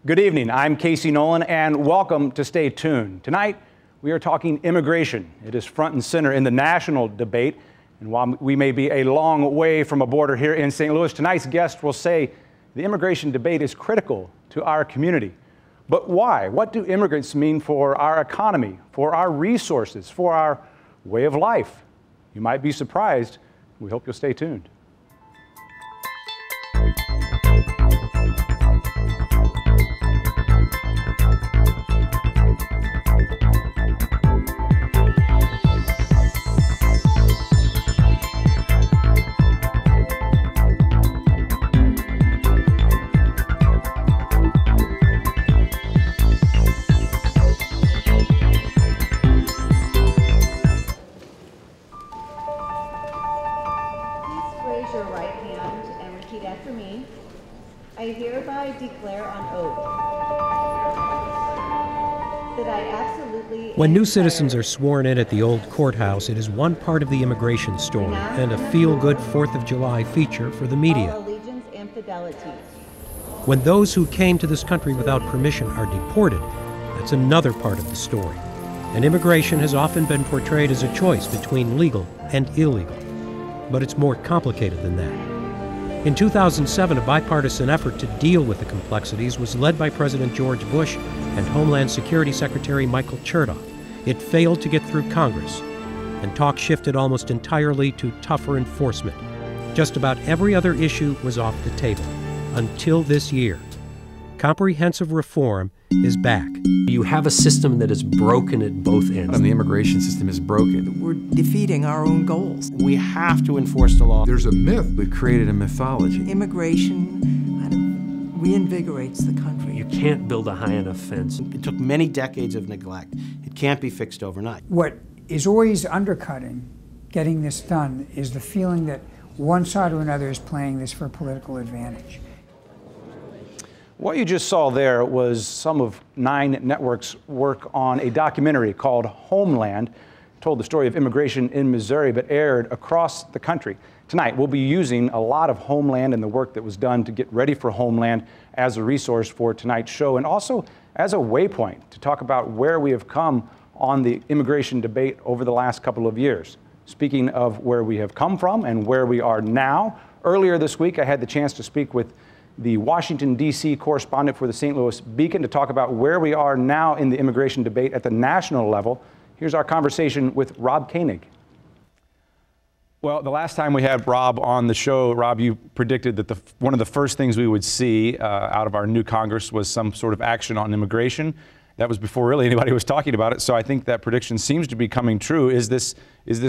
Good evening. I'm Casey Nolan, and welcome to Stay Tuned. Tonight, we are talking immigration. It is front and center in the national debate. And while we may be a long way from a border here in St. Louis, tonight's guest will say the immigration debate is critical to our community. But why? What do immigrants mean for our economy, for our resources, for our way of life? You might be surprised. We hope you'll stay tuned. I hereby declare on oath that I absolutely... When new citizens are sworn in at the old courthouse, it is one part of the immigration story and a feel-good 4th of July feature for the media. Allegiance and fidelity. When those who came to this country without permission are deported, that's another part of the story. And immigration has often been portrayed as a choice between legal and illegal. But it's more complicated than that. In 2007, a bipartisan effort to deal with the complexities was led by President George Bush and Homeland Security Secretary Michael Chertoff. It failed to get through Congress, and talk shifted almost entirely to tougher enforcement. Just about every other issue was off the table, until this year. Comprehensive reform is back. You have a system that is broken at both ends. And the immigration system is broken. We're defeating our own goals. We have to enforce the law. There's a myth. We've created a mythology. Immigration kind of reinvigorates the country. You can't build a high enough fence. It took many decades of neglect. It can't be fixed overnight. What is always undercutting getting this done is the feeling that one side or another is playing this for political advantage. What you just saw there was some of 9 Network's work on a documentary called Homeland. It told the story of immigration in Missouri, but aired across the country. Tonight, we'll be using a lot of Homeland and the work that was done to get ready for Homeland as a resource for tonight's show, and also as a waypoint to talk about where we have come on the immigration debate over the last couple of years. Speaking of where we have come from and where we are now, earlier this week, I had the chance to speak with the Washington, D.C. correspondent for the St. Louis Beacon to talk about where we are now in the immigration debate at the national level. Here's our conversation with Rob Koenig. Well, the last time we had Rob on the show, Rob, you predicted that one of the first things we would see out of our new Congress was some sort of action on immigration. That was before really anybody was talking about it, so I think that prediction seems to be coming true. Is this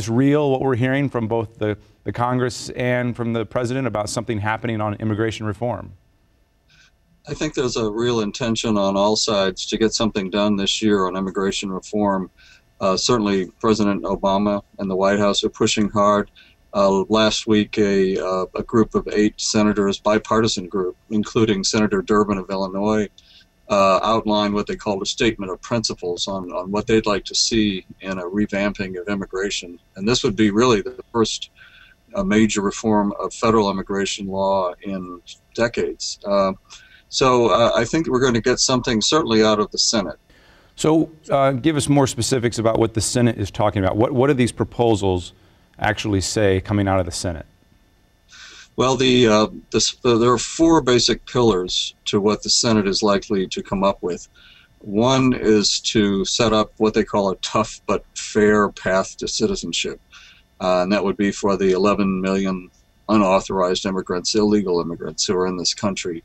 real, what we're hearing from both the Congress and from the President about something happening on immigration reform? I think there's a real intention on all sides to get something done this year on immigration reform. Certainly President Obama and the White House are pushing hard. Last week, a group of 8 senators, bipartisan group, including Senator Durbin of Illinois, outlined what they called a statement of principles on what they'd like to see in a revamping of immigration. And this would be really the first major reform of federal immigration law in decades. So I think we're going to get something certainly out of the Senate. So give us more specifics about what the Senate is talking about. What do these proposals actually say coming out of the Senate? Well, there are 4 basic pillars to what the Senate is likely to come up with. One is to set up what they call a tough but fair path to citizenship. And that would be for the 11 million unauthorized immigrants, illegal immigrants who are in this country.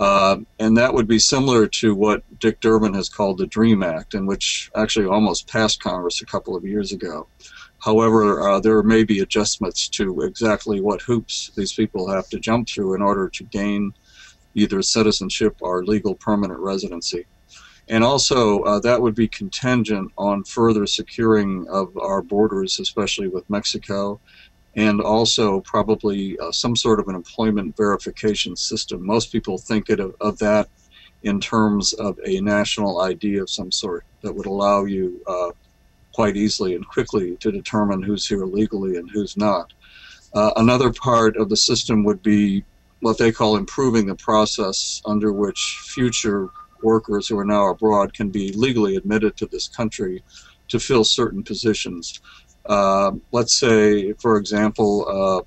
And that would be similar to what Dick Durbin has called the DREAM Act, in which actually almost passed Congress a couple of years ago. However, there may be adjustments to exactly what hoops these people have to jump through in order to gain either citizenship or legal permanent residency. And also, that would be contingent on further securing of our borders, especially with Mexico, and also probably some sort of an employment verification system. Most people think of that in terms of a national ID of some sort that would allow you quite easily and quickly to determine who's here legally and who's not. Another part of the system would be what they call improving the process under which future workers who are now abroad can be legally admitted to this country to fill certain positions. Let's say, for example,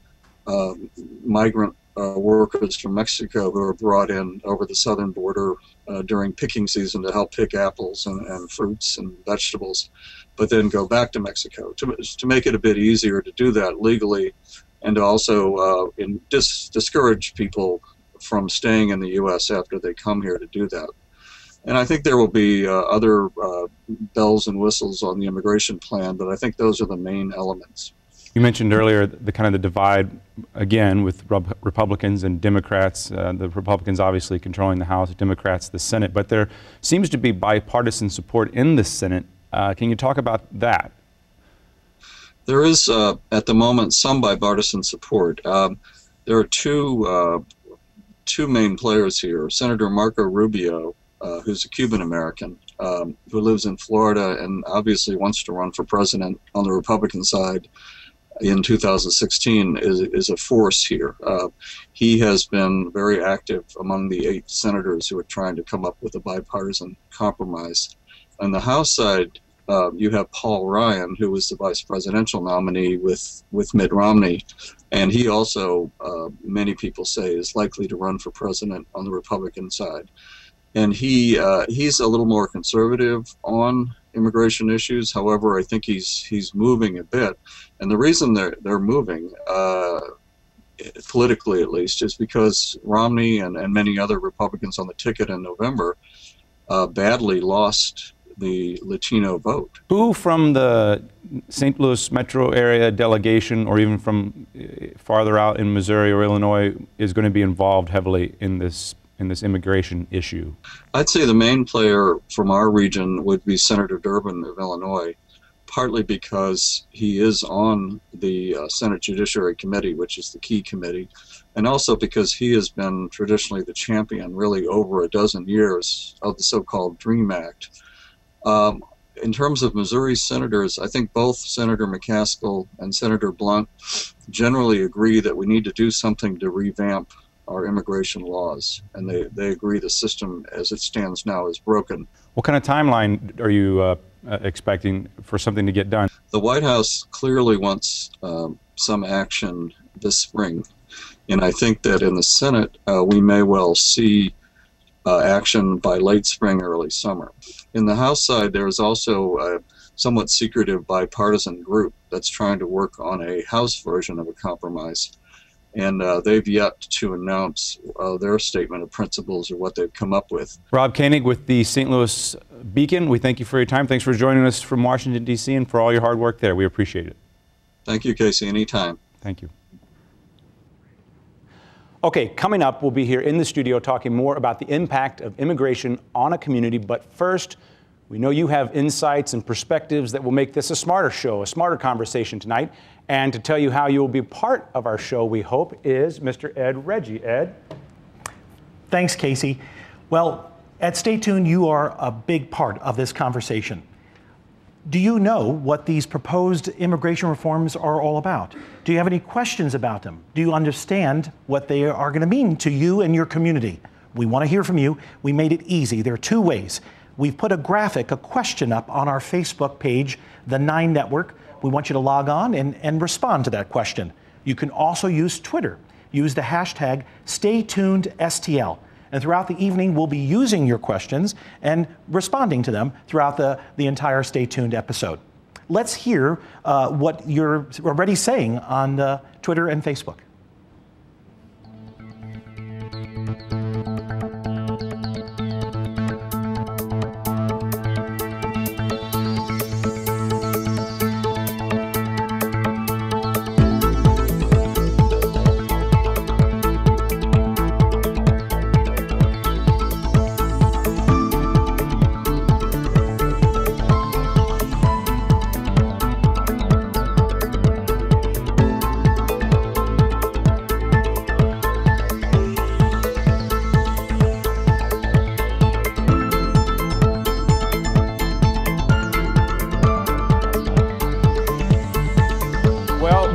migrant workers from Mexico who are brought in over the southern border during picking season to help pick apples and fruits and vegetables, but then go back to Mexico. To make it a bit easier to do that legally, and to also discourage people from staying in the U.S. after they come here to do that. And I think there will be other bells and whistles on the immigration plan, but I think those are the main elements. You mentioned earlier the kind of the divide, again, with Republicans and Democrats. The Republicans obviously controlling the House, Democrats the Senate, but there seems to be bipartisan support in the Senate. Can you talk about that? There is, at the moment, some bipartisan support. There are two main players here. Senator Marco Rubio, who's a Cuban-American, who lives in Florida and obviously wants to run for president on the Republican side in 2016, is a force here. He has been very active among the 8 senators who are trying to come up with a bipartisan compromise. On the House side, you have Paul Ryan, who was the vice presidential nominee with Mitt Romney, and he also, many people say, is likely to run for president on the Republican side. And he's a little more conservative on immigration issues. However, I think he's moving a bit, and the reason they're moving, politically at least, is because Romney and many other Republicans on the ticket in November badly lost the Latino vote. Who from the St. Louis metro area delegation, or even from farther out in Missouri or Illinois, is going to be involved heavily in this immigration issue? I'd say the main player from our region would be Senator Durbin of Illinois, partly because he is on the Senate Judiciary Committee, which is the key committee, and also because he has been traditionally the champion, really over a dozen years, of the so-called DREAM Act. In terms of Missouri senators, I think both Senator McCaskill and Senator Blunt generally agree that we need to do something to revamp our immigration laws, and they agree the system as it stands now is broken. What kind of timeline are you expecting for something to get done? The White House clearly wants some action this spring, and I think that in the Senate we may well see action by late spring, early summer. In the House side, there is also a somewhat secretive bipartisan group that's trying to work on a House version of a compromise. And they've yet to announce their statement of principles or what they've come up with. Rob Koenig with the St. Louis Beacon, we thank you for your time. Thanks for joining us from Washington, D.C., and for all your hard work there. We appreciate it. Thank you, Casey. Anytime. Thank you. Okay, coming up, we'll be here in the studio talking more about the impact of immigration on a community. But first, we know you have insights and perspectives that will make this a smarter show, a smarter conversation tonight. And to tell you how you will be part of our show, we hope, is Mr. Ed Reggie. Ed? Thanks, Casey. Well, at Stay Tuned, you are a big part of this conversation. Do you know what these proposed immigration reforms are all about? Do you have any questions about them? Do you understand what they are going to mean to you and your community? We want to hear from you. We made it easy. There are 2 ways. We've put a graphic, a question up on our Facebook page, The 9 Network. We want you to log on and respond to that question. You can also use Twitter. Use the hashtag StayTunedSTL. And throughout the evening, we'll be using your questions and responding to them throughout the entire Stay Tuned episode. Let's hear what you're already saying on Twitter and Facebook.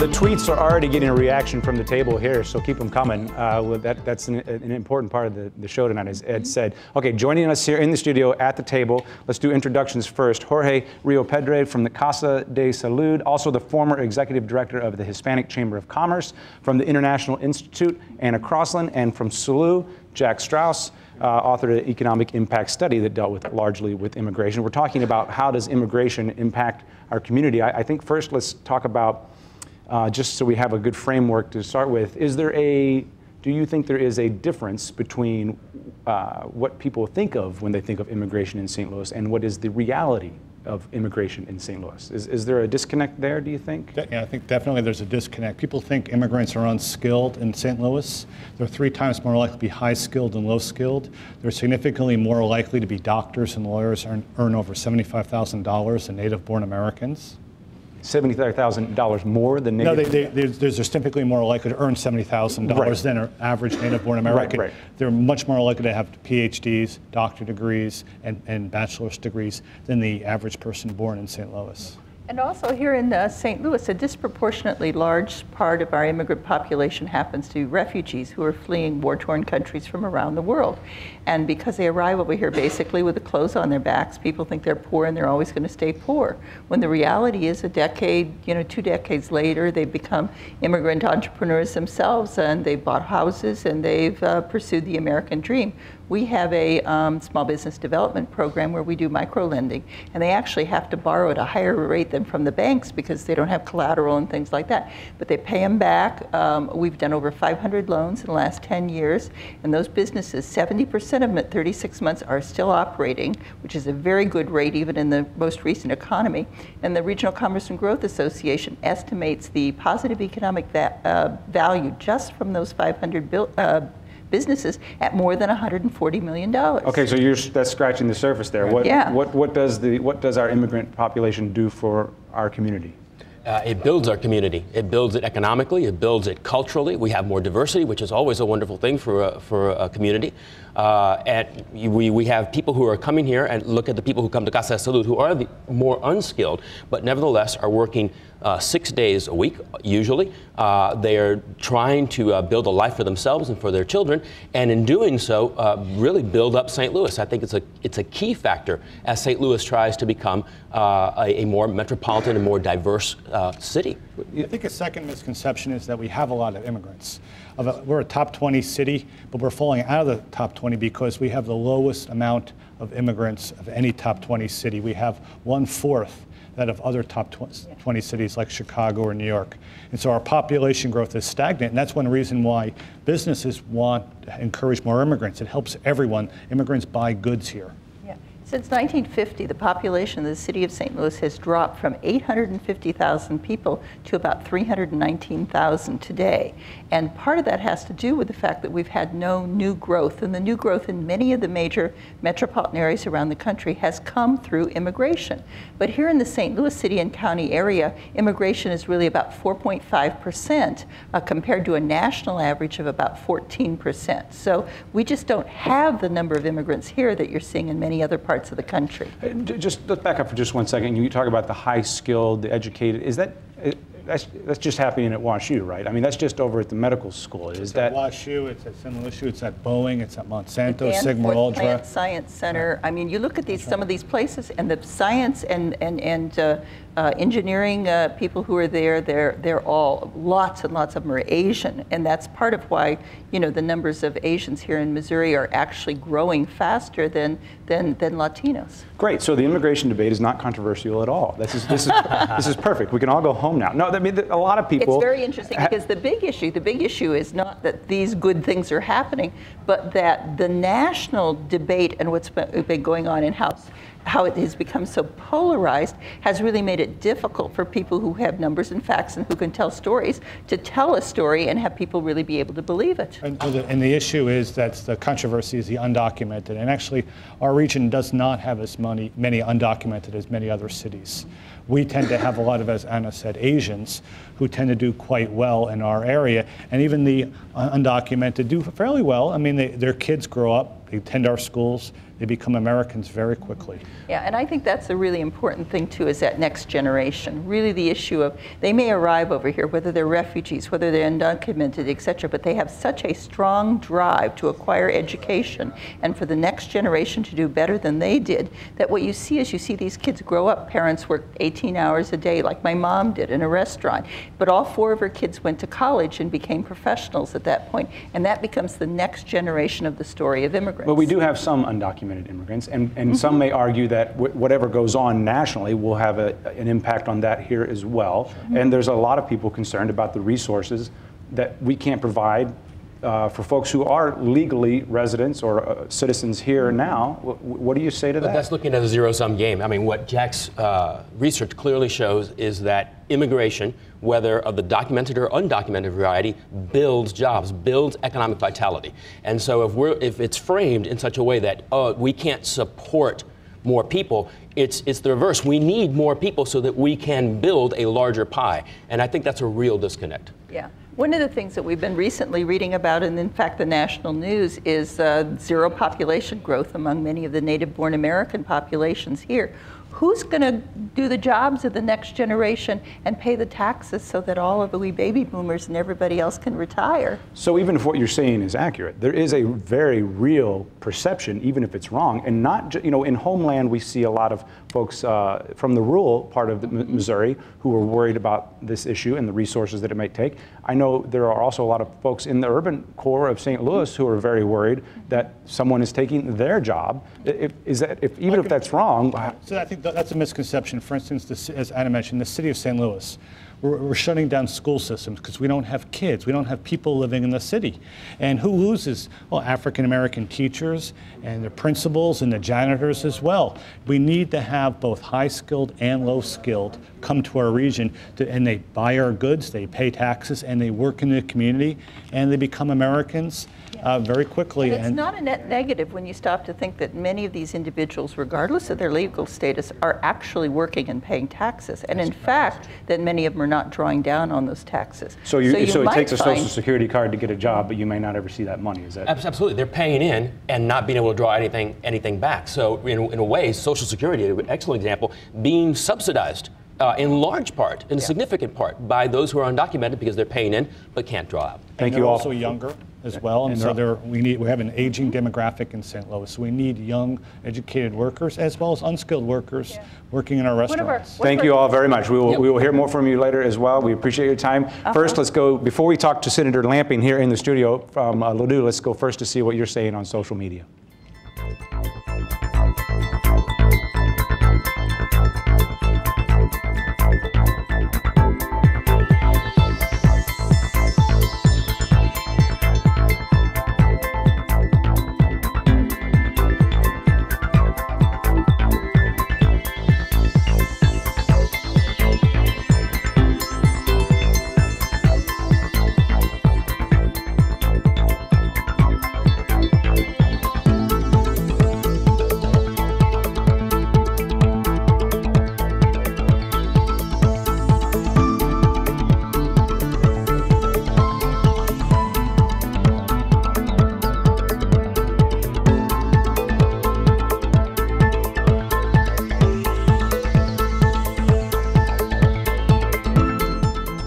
the tweets are already getting a reaction from the table here, so keep them coming. That's an important part of the show tonight, as Ed said. Okay, joining us here in the studio at the table, let's do introductions first. Jorge Rio Pedre from the Casa de Salud, also the former executive director of the Hispanic Chamber of Commerce. From the International Institute, Anna Crossland, and from SALU, Jack Strauss, authored an economic impact study that dealt largely with immigration. We're talking about how does immigration impact our community. I think first let's talk about, just so we have a good framework to start with, do you think there is a difference between what people think of when they think of immigration in St. Louis and what is the reality of immigration in St. Louis? Is there a disconnect there, do you think? Yeah, I think definitely there's a disconnect. People think immigrants are unskilled in St. Louis. They're 3 times more likely to be high-skilled than low-skilled. They're significantly more likely to be doctors and lawyers and earn over $75,000 than native-born Americans. $75,000 more than native? No, they're typically more likely to earn $70,000 than an average native-born American. Right. They're much more likely to have PhDs, doctorate degrees, and bachelor's degrees than the average person born in St. Louis. And also here in St. Louis, a disproportionately large part of our immigrant population happens to be refugees who are fleeing war-torn countries from around the world. And because they arrive over here basically with the clothes on their backs, people think they're poor and they're always going to stay poor. When the reality is a decade, 2 decades later, they've become immigrant entrepreneurs themselves, and they've bought houses and they've pursued the American dream. We have a small business development program where we do micro-lending, and they actually have to borrow at a higher rate than from the banks because they don't have collateral and things like that. But they pay them back. We've done over 500 loans in the last 10 years, and those businesses, 70% of them at 36 months are still operating, which is a very good rate even in the most recent economy. And the Regional Commerce and Growth Association estimates the positive economic value just from those 500 businesses at more than $140 million. Okay, so that's scratching the surface there. What does our immigrant population do for our community? It builds our community. It builds it economically. It builds it culturally. We have more diversity, which is always a wonderful thing for a community. And we have people who are coming here, and look at the people who come to Casa de Salud who are the more unskilled, but nevertheless are working 6 days a week, usually. They are trying to build a life for themselves and for their children, and in doing so, really build up St. Louis. I think it's a key factor as St. Louis tries to become a more metropolitan and more diverse city. I think a second misconception is that we have a lot of immigrants. We're a top 20 city, but we're falling out of the top 20 because we have the lowest amount of immigrants of any top 20 city. We have 1/4 that of other top 20 cities like Chicago or New York. And so our population growth is stagnant, and that's one reason why businesses want to encourage more immigrants. It helps everyone. Immigrants buy goods here. Since 1950, the population of the city of St. Louis has dropped from 850,000 people to about 319,000 today. And part of that has to do with the fact that we've had no new growth. And the new growth in many of the major metropolitan areas around the country has come through immigration. But here in the St. Louis City and County area, immigration is really about 4.5% compared to a national average of about 14%. So we just don't have the number of immigrants here that you're seeing in many other parts of the country. Just let's back up for just 1 second. You talk about the high-skilled, the educated. Is that's just happening at WashU, right? I mean, that's just over at the medical school. It's at WashU, it's at St. Louis, it's at Boeing, it's at Monsanto, Sigma Ultra. Plant Science Center. I mean, you look at some of these places, and the science and engineering people who are there, they're all, lots and lots of them are Asian, and that's part of why, the numbers of Asians here in Missouri are actually growing faster than Latinos. Great. So the immigration debate is not controversial at all. This is perfect. We can all go home now. No, I mean, a lot of people. It's very interesting because the big issue is not that these good things are happening, but that the national debate and what's been going on in-house, how it has become so polarized, has really made it difficult for people who have numbers and facts and who can tell stories to tell a story and have people really be able to believe it. And the issue is that the controversy is the undocumented. And actually, our region does not have as many undocumented as many other cities. We tend to have a lot of, as Anna said, Asians who tend to do quite well in our area. And even the undocumented do fairly well. I mean, their kids grow up, they attend our schools, they become Americans very quickly. Yeah, and I think that's a really important thing too, is that next generation. Really the issue of, they may arrive over here, whether they're refugees, whether they're undocumented, et cetera, but they have such a strong drive to acquire education and for the next generation to do better than they did, that what you see is you see these kids grow up. Parents work 18 hours a day like my mom did in a restaurant, but all 4 of her kids went to college and became professionals at that point, and that becomes the next generation of the story of immigrants. But we do have some undocumented immigrants, and some may argue that whatever goes on nationally will have an impact on that here as well. And there's a lot of people concerned about the resources that we can't provide for folks who are legally residents or citizens here now. What do you say to that? That's looking at a zero-sum game. I mean, what Jack's research clearly shows is that immigration, whether of the documented or undocumented variety, builds jobs, builds economic vitality. And so if it's framed in such a way that, oh, we can't support more people, it's the reverse. We need more people so that we can build a larger pie. And I think that's a real disconnect. Yeah. One of the things that we've been recently reading about, and in fact the national news, is zero population growth among many of the native-born American populations here. Who's going to do the jobs of the next generation and pay the taxes so that all of the wee baby boomers and everybody else can retire? So even if what you're saying is accurate, there is a very real perception, even if it's wrong, and not, in Homeland we see a lot of folks from the rural part of Missouri who are worried about this issue and the resources that it might take. I know there are also a lot of folks in the urban core of St. Louis who are very worried that someone is taking their job. Even if that's wrong. So I think that's a misconception. For instance, as Anna mentioned, the city of St. Louis, we're shutting down school systems because we don't have kids. We don't have people living in the city. And who loses? Well, African-American teachers and the principals and the janitors as well. We need to have both high-skilled and low-skilled come to our region, and they buy our goods, they pay taxes, and they work in the community, and they become Americans very quickly. But it's not a net negative when you stop to think that many of these individuals, regardless of their legal status, are actually working and paying taxes. And in fact, that many of them are not drawing down on those taxes. So it takes a Social Security card to get a job, but you may not ever see that money. Is that? Absolutely. They're paying in and not being able to draw anything back. So in a way, Social Security, an excellent example, being subsidized in large part, in a significant part, by those who are undocumented because they're paying in but can't draw out. Thank you all. Also younger as well, and so we have an aging demographic in St. Louis. So we need young, educated workers as well as unskilled workers working in our restaurants. Thank you all very much. We will hear more from you later as well. We appreciate your time. First, let's go, before we talk to Senator Lamping here in the studio from Ladue, let's go first to see what you're saying on social media.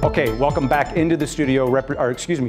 Okay, welcome back into the studio,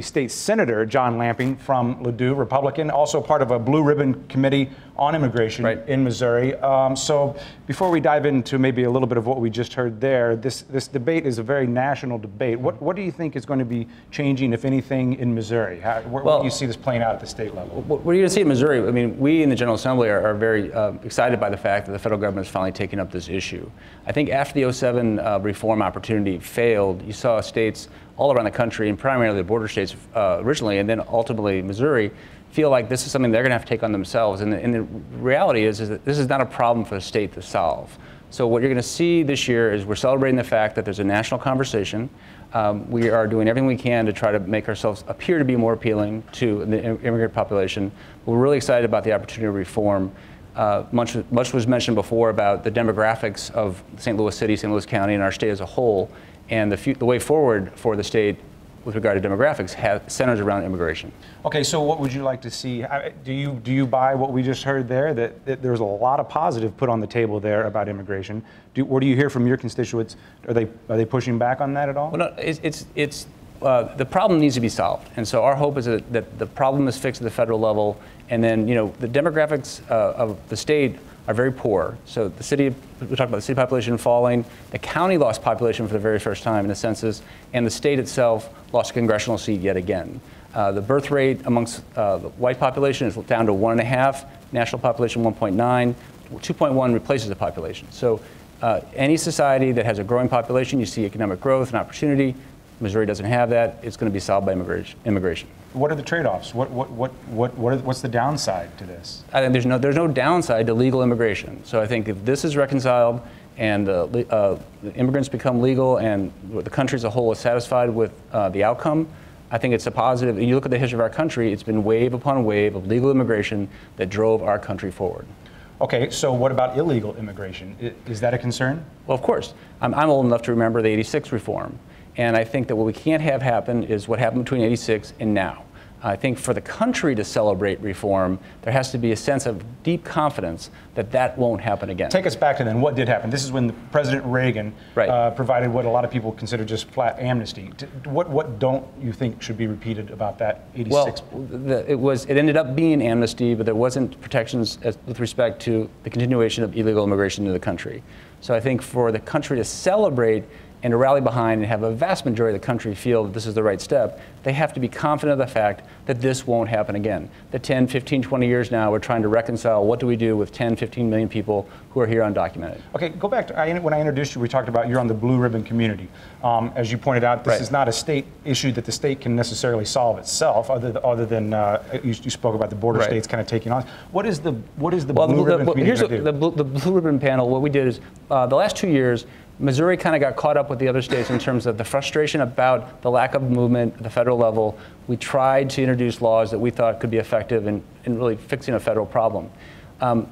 State Senator John Lamping from Ladue, Republican, also part of a Blue Ribbon Committee on Immigration in Missouri. So before we dive into maybe a little bit of what we just heard there, this debate is a very national debate. What do you think is going to be changing, if anything, in Missouri? Where do you see this playing out at the state level? What are you going to see in Missouri? I mean, we in the General Assembly are very excited by the fact that the federal government is finally taking up this issue. I think after the 2007 reform opportunity failed, you saw states all around the country, and primarily the border states originally, and then ultimately Missouri, feel like this is something they're going to have to take on themselves. And the reality is that this is not a problem for the state to solve. So what you're going to see this year is we're celebrating the fact that there's a national conversation. We are doing everything we can to try to make ourselves appear to be more appealing to the immigrant population. We're really excited about the opportunity to reform. Much was mentioned before about the demographics of St. Louis City, St. Louis County, and our state as a whole. And the way forward for the state with regard to demographics centers around immigration. Okay, so what would you like to see? Do you buy what we just heard there, that there's a lot of positive put on the table there about immigration? What do you hear from your constituents? Are they pushing back on that at all? Well, no, the problem needs to be solved, and so our hope is that the problem is fixed at the federal level, and then the demographics of the state are very poor. So the city, we talked about the city population falling, the county lost population for the very first time in the census, and the state itself lost a congressional seat yet again. The birth rate amongst the white population is down to 1.5, national population 1.9, 2.1 replaces the population. So any society that has a growing population, you see economic growth and opportunity. Missouri doesn't have that. It's going to be solved by immigration. What are the trade-offs? What's the downside to this? I think there's no downside to legal immigration. So I think if this is reconciled and the immigrants become legal and the country as a whole is satisfied with the outcome, I think it's a positive. You look at the history of our country, it's been wave upon wave of legal immigration that drove our country forward. Okay, so what about illegal immigration? Is that a concern? Well, of course. I'm old enough to remember the '86 reform. And I think that what we can't have happen is what happened between '86 and now. I think for the country to celebrate reform, there has to be a sense of deep confidence that that won't happen again. Take us back to then. What did happen? This is when President Reagan provided what a lot of people consider just flat amnesty. What don't you think should be repeated about that '86? Well, it ended up being amnesty, but there wasn't protections with respect to the continuation of illegal immigration into the country. So I think for the country to celebrate and to rally behind and have a vast majority of the country feel that this is the right step, they have to be confident of the fact that this won't happen again. That 10, 15, 20 years now, we're trying to reconcile what do we do with 10, 15 million people who are here undocumented. Okay, go back to when I introduced you, we talked about you're on the blue ribbon community. As you pointed out, this is not a state issue that the state can necessarily solve itself, other than you spoke about the border states kind of taking on. What is the blue ribbon community here's do? the blue ribbon panel. What we did is the last 2 years, Missouri kind of got caught up with the other states in terms of the frustration about the lack of movement at the federal level. We tried to introduce laws that we thought could be effective in really fixing a federal problem. And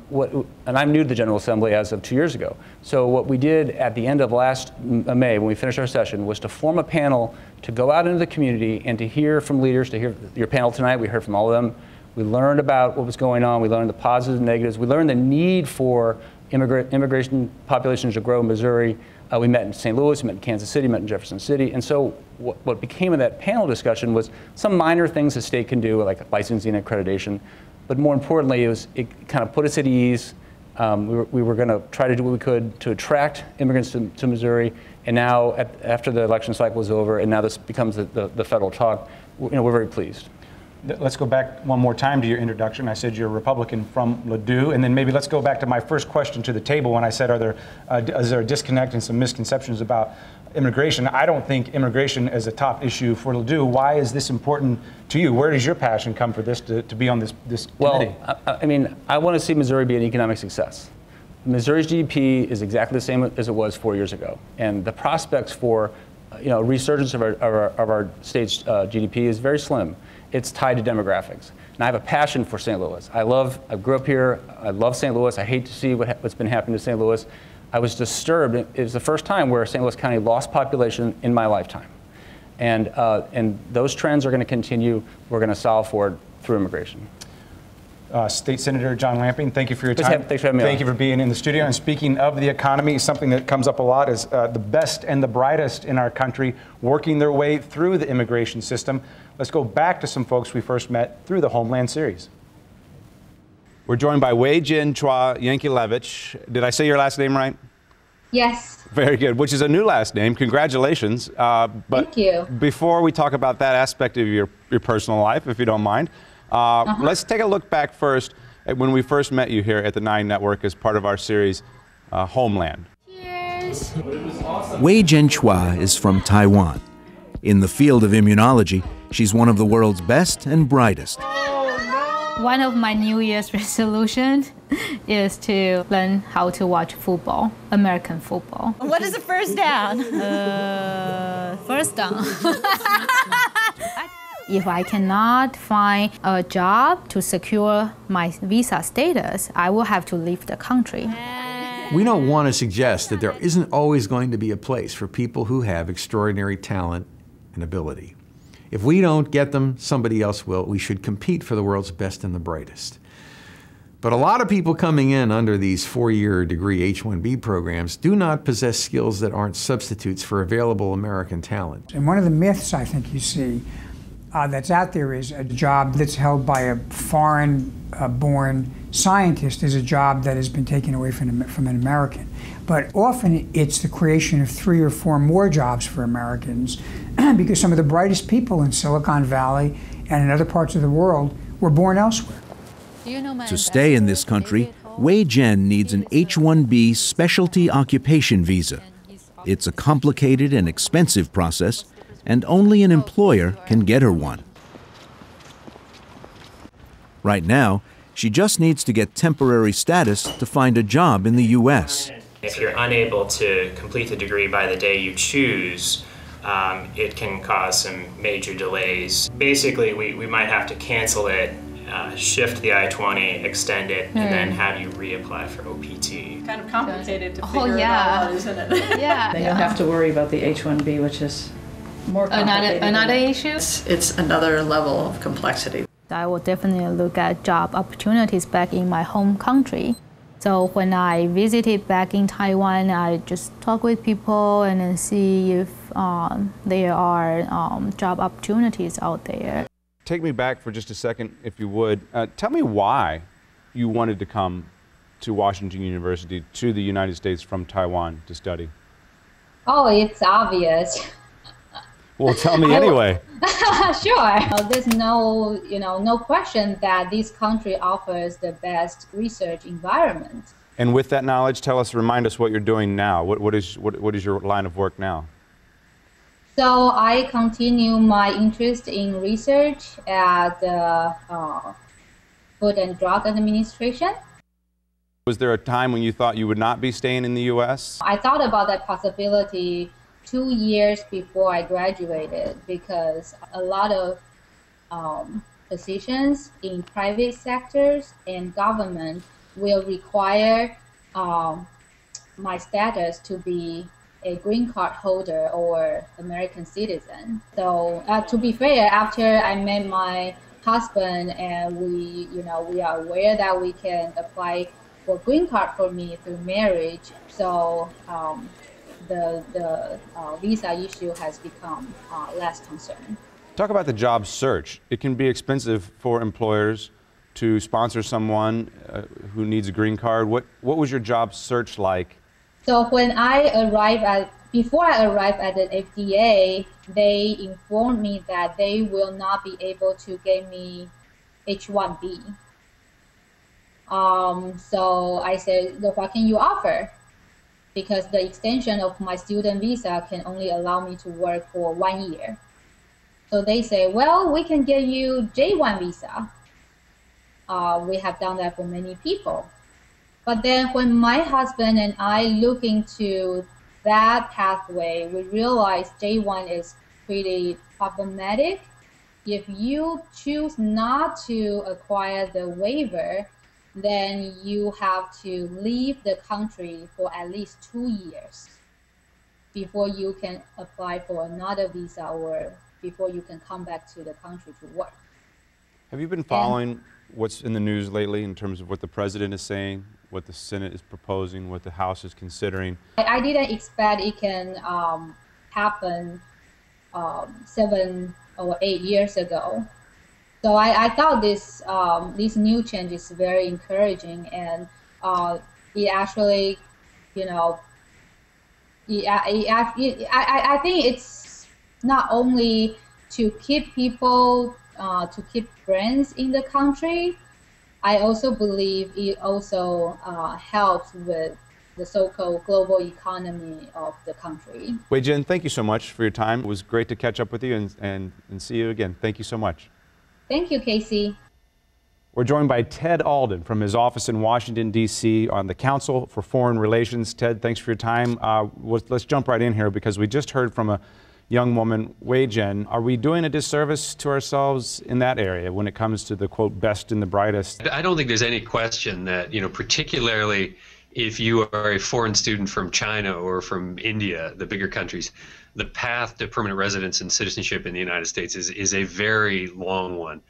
I'm new to the General Assembly as of 2 years ago. So what we did at the end of last May, when we finished our session, was to form a panel to go out into the community and to hear from leaders, to hear your panel tonight. We heard from all of them. We learned about what was going on. We learned the positives and negatives. We learned the need for immigration populations to grow in Missouri. We met in St. Louis, we met in Kansas City, met in Jefferson City. And so what became of that panel discussion was some minor things the state can do, like licensing and accreditation. But more importantly, it kind of put us at ease. We were going to try to do what we could to attract immigrants to Missouri. And now, after the election cycle was over, and now this becomes the federal talk, we're very pleased. Let's go back one more time to your introduction. I said you're a Republican from Ladue, and then maybe let's go back to my first question to the table when I said, is there a disconnect and some misconceptions about immigration? I don't think immigration is a top issue for Ladue. Why is this important to you? Where does your passion come for this to be on this committee? Well, I mean, I want to see Missouri be an economic success. Missouri's GDP is exactly the same as it was 4 years ago, and the prospects for resurgence of our state's GDP is very slim. It's tied to demographics. And I have a passion for St. Louis. I grew up here. I love St. Louis. I hate to see what's been happening to St. Louis. I was disturbed. It was the first time where St. Louis County lost population in my lifetime. And those trends are going to continue. We're going to solve for it through immigration. State Senator John Lamping, thank you for your time. Thanks for having me on. Thank you for being in the studio. And speaking of the economy, something that comes up a lot is the best and the brightest in our country working their way through the immigration system. Let's go back to some folks we first met through the Homeland series. We're joined by Wei-Jin Chua Yankelevich. Did I say your last name right? Yes. Very good, which is a new last name. Congratulations. Thank you. Before we talk about that aspect of your personal life, if you don't mind, let's take a look back first at when we first met you here at the 9 Network as part of our series, Homeland. Cheers. Wei-Jin Chua is from Taiwan. In the field of immunology, she's one of the world's best and brightest. One of my New Year's resolutions is to learn how to watch football, American football. What is the first down? First down. If I cannot find a job to secure my visa status, I will have to leave the country. We don't want to suggest that there isn't always going to be a place for people who have extraordinary talent and ability. If we don't get them, somebody else will. We should compete for the world's best and the brightest. But a lot of people coming in under these 4-year degree H-1B programs do not possess skills that aren't substitutes for available American talent. And one of the myths I think you see that's out there is a job that's held by a foreign-born scientist is a job that has been taken away from an American. But often it's the creation of 3 or 4 more jobs for Americans because some of the brightest people in Silicon Valley and in other parts of the world were born elsewhere. To stay in this country, Wei Jian needs an H-1B specialty occupation visa. It's a complicated and expensive process, and only an employer can get her one. Right now, she just needs to get temporary status to find a job in the U.S. If you're unable to complete the degree by the day you choose, it can cause some major delays. Basically, we might have to cancel it, shift the I-20, extend it, and then have you reapply for OPT. Kind of complicated to figure it out, isn't it? Yeah. Then you'll have to worry about the H-1B, which is more complicated. Another issue? It's another level of complexity. I will definitely look at job opportunities back in my home country. So when I visited back in Taiwan, I just talk with people and then see if there are job opportunities out there. Take me back for just a second, if you would. Tell me why you wanted to come to Washington University, to the United States from Taiwan to study. Oh, it's obvious. Well, tell me anyway. Sure. There's no question that this country offers the best research environment. And with that knowledge, remind us what you're doing now. What is your line of work now? So I continue my interest in research at the Food and Drug Administration. Was there a time when you thought you would not be staying in the U.S.? I thought about that possibility 2 years before I graduated because a lot of positions in private sectors and government will require my status to be a green card holder or American citizen. So to be fair, after I met my husband and we are aware that we can apply for green card for me through marriage. So the visa issue has become less concern. Talk about the job search. It can be expensive for employers to sponsor someone who needs a green card. What was your job search like? So when before I arrived at the FDA, they informed me that they will not be able to give me H-1B. So I said, what can you offer? Because the extension of my student visa can only allow me to work for 1 year. So they say, well, we can get you J-1 visa. We have done that for many people. But then when my husband and I look into that pathway, we realize J-1 is pretty problematic. If you choose not to acquire the waiver, then you have to leave the country for at least 2 years before you can apply for another visa or before you can come back to the country to work. Have you been following what's in the news lately in terms of what the president is saying, what the Senate is proposing, what the House is considering? I didn't expect it can happen 7 or 8 years ago. So I thought this new change is very encouraging, and it actually, I think it's not only to keep people, to keep friends in the country. I also believe it also helps with the so-called global economy of the country. Wei Jian, thank you so much for your time. It was great to catch up with you and see you again. Thank you so much. Thank you, Casey. We're joined by Ted Alden from his office in Washington, D.C. on the Council for Foreign Relations. Ted, thanks for your time. Let's jump right in here because we just heard from a young woman, Wei Jian. Are we doing a disservice to ourselves in that area when it comes to the, quote, best and the brightest? I don't think there's any question that, particularly if you are a foreign student from China or from India, the bigger countries, the path to permanent residence and citizenship in the United States is a very long one.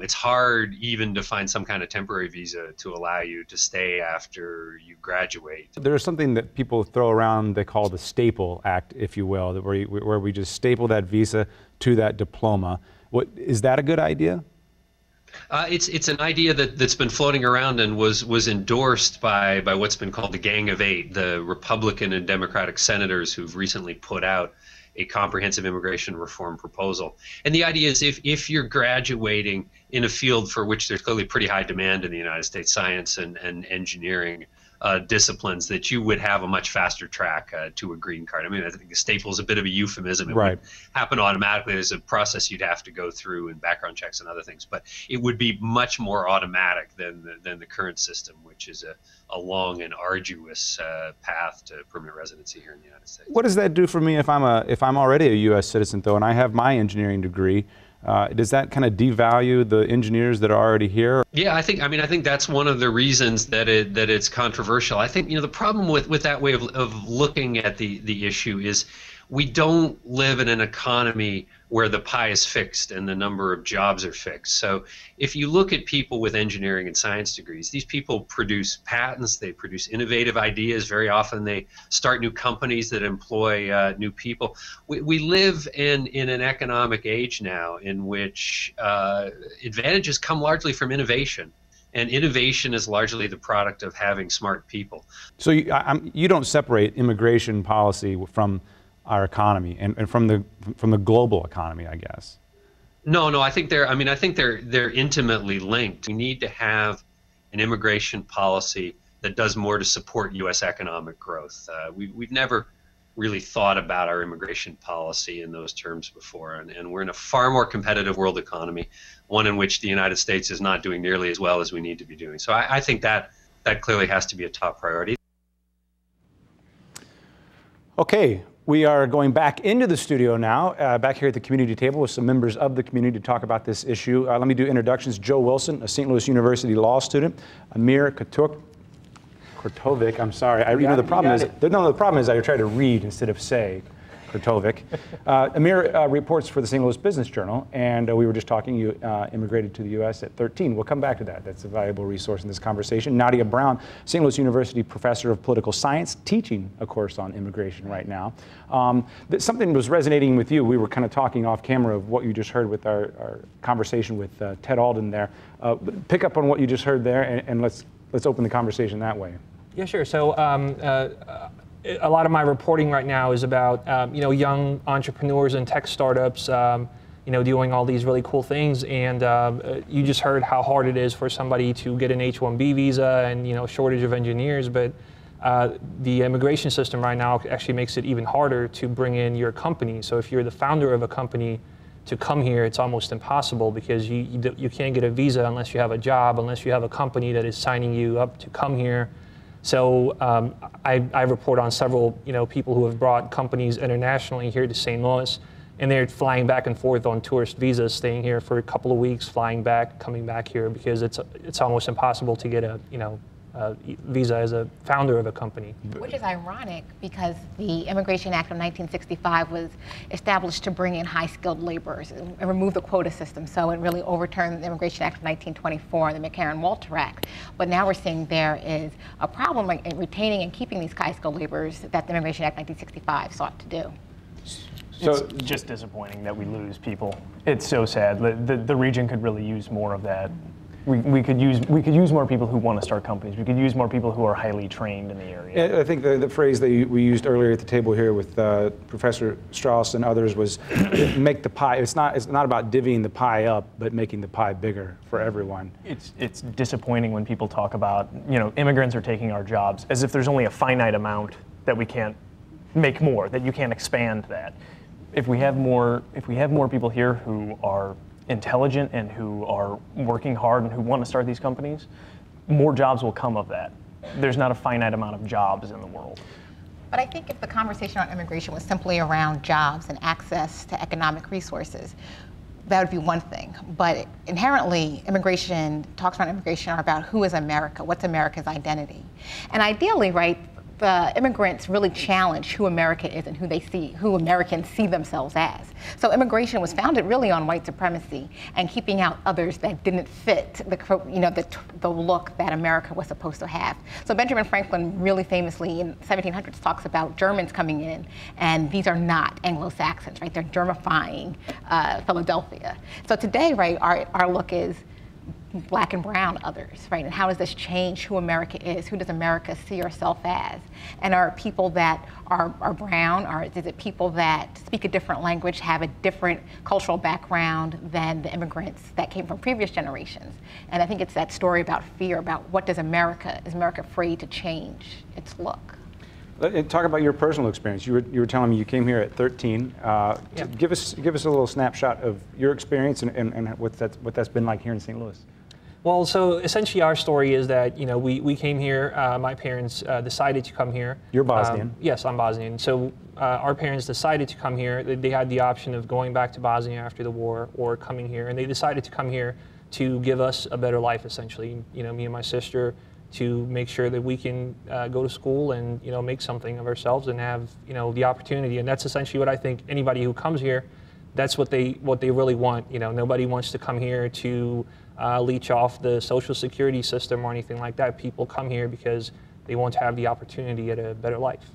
It's hard even to find some kind of temporary visa to allow you to stay after you graduate. There's something that people throw around they call the Staple Act, if you will, where we just staple that visa to that diploma. Is that a good idea? It's an idea that's been floating around and was endorsed by what's been called the Gang of Eight, the Republican and Democratic senators who've recently put out a comprehensive immigration reform proposal. And the idea is if you're graduating in a field for which there's clearly pretty high demand in the United States, science and engineering disciplines, that you would have a much faster track to a green card. I mean, I think the staple is a bit of a euphemism. It would happen automatically. There's a process you'd have to go through and background checks and other things, but it would be much more automatic than the current system, which is a long and arduous path to permanent residency here in the United States. What does that do for me if I'm already a U.S. citizen, though, and I have my engineering degree? Does that kind of devalue the engineers that are already here? Yeah, I think that's one of the reasons that it's controversial. I think the problem with that way of looking at the issue is we don't live in an economy where the pie is fixed and the number of jobs are fixed. So if you look at people with engineering and science degrees, these people produce patents, they produce innovative ideas. Very often they start new companies that employ new people. We live in an economic age now in which advantages come largely from innovation. And innovation is largely the product of having smart people. So you don't separate immigration policy from our economy and from the global economy, I guess. No, I think they're intimately linked. We need to have an immigration policy that does more to support U.S. economic growth. We've never really thought about our immigration policy in those terms before, and we're in a far more competitive world economy, one in which the United States is not doing nearly as well as we need to be doing. So I think that clearly has to be a top priority. Okay. We are going back into the studio now, back here at the community table with some members of the community to talk about this issue. Let me do introductions. Joe Wilson, a St. Louis University law student. Amir Kurtovic, I'm sorry. The problem is I try to read instead of say. Kurtovic. Amir reports for the St. Louis Business Journal, and we were just talking, you immigrated to the U.S. at 13. We'll come back to that. That's a valuable resource in this conversation. Nadia Brown, St. Louis University professor of political science, teaching a course on immigration right now. Something was resonating with you. We were kind of talking off camera of what you just heard with our conversation with Ted Alden there. Pick up on what you just heard there, and let's open the conversation that way. Yeah, sure. So a lot of my reporting right now is about young entrepreneurs and tech startups doing all these really cool things, and you just heard how hard it is for somebody to get an H-1B visa and shortage of engineers, but the immigration system right now actually makes it even harder to bring in your company. So if you're the founder of a company, to come here, it's almost impossible because you can't get a visa unless you have a job, unless you have a company that is signing you up to come here. So I report on several people who have brought companies internationally here to St. Louis, and they're flying back and forth on tourist visas, staying here for a couple of weeks, flying back, coming back here because it's almost impossible to get a visa as a founder of a company. Which is ironic because the Immigration Act of 1965 was established to bring in high-skilled laborers and remove the quota system. So it really overturned the Immigration Act of 1924 and the McCarran-Walter Act. But now we're seeing there is a problem in retaining and keeping these high-skilled laborers that the Immigration Act 1965 sought to do. So it's just disappointing that we lose people. It's so sad. The region could really use more of that. We could use more people who want to start companies. We could use more people who are highly trained in the area. I think the phrase that we used earlier at the table here with Professor Strauss and others was make the pie. It's not about divvying the pie up, but making the pie bigger for everyone. It's disappointing when people talk about immigrants are taking our jobs as if there's only a finite amount that we can't make more, that you can't expand that. If we have more people here who are intelligent and who are working hard and who want to start these companies, more jobs will come of that. There's not a finite amount of jobs in the world. But I think if the conversation on immigration was simply around jobs and access to economic resources, that would be one thing. But inherently, talks around immigration are about who is America, what's America's identity. And ideally, right, the immigrants really challenged who America is and who Americans see themselves as. So immigration was founded really on white supremacy and keeping out others that didn't fit the look that America was supposed to have. So Benjamin Franklin really famously in the 1700s talks about Germans coming in, and these are not Anglo-Saxons, right? They're Germifying Philadelphia. So today, right, our look is black and brown others, right? And how does this change who America is? Who does America see herself as? And are people that are brown, or is it people that speak a different language, have a different cultural background than the immigrants that came from previous generations? And I think it's that story about fear, about what does America, is America afraid to change its look? Talk about your personal experience. You were telling me you came here at 13. Give us a little snapshot of your experience and what that's been like here in St. Louis. Well, so essentially our story is that, we came here, my parents decided to come here. You're Bosnian? Yes, I'm Bosnian. So our parents decided to come here. They had the option of going back to Bosnia after the war or coming here, and they decided to come here to give us a better life, essentially. Me and my sister, to make sure that we can go to school and, make something of ourselves and have, the opportunity. And that's essentially what I think anybody who comes here, that's what they really want. Nobody wants to come here to leech off the Social Security system or anything like that. People come here because they want to have the opportunity at a better life.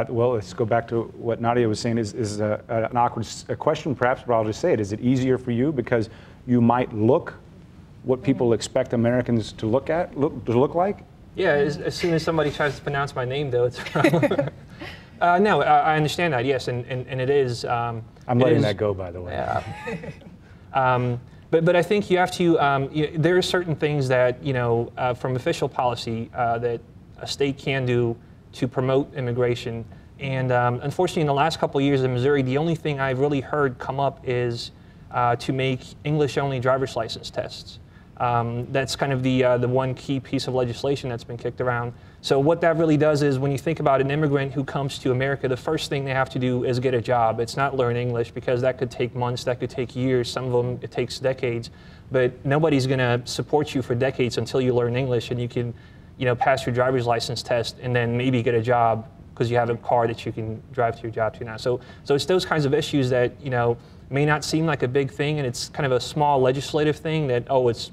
Well, let's go back to what Nadia was saying. Is an awkward question, perhaps, but I'll just say it. Is it easier for you because you might look what people expect Americans to look like? Yeah, as soon as somebody tries to pronounce my name, though, it's no, I understand that, yes, and it is. I'm letting that go, by the way. Yeah. But I think you have to, there are certain things that, from official policy that a state can do to promote immigration. And unfortunately, in the last couple of years in Missouri, the only thing I've really heard come up is to make English-only driver's license tests. That's kind of the one key piece of legislation that's been kicked around. So what that really does is when you think about an immigrant who comes to America, the first thing they have to do is get a job. It's not learn English, because that could take months, that could take years. Some of them, it takes decades. But nobody's going to support you for decades until you learn English and you can, pass your driver's license test and then maybe get a job because you have a car that you can drive to your job to now. So it's those kinds of issues that, may not seem like a big thing, and it's kind of a small legislative thing that,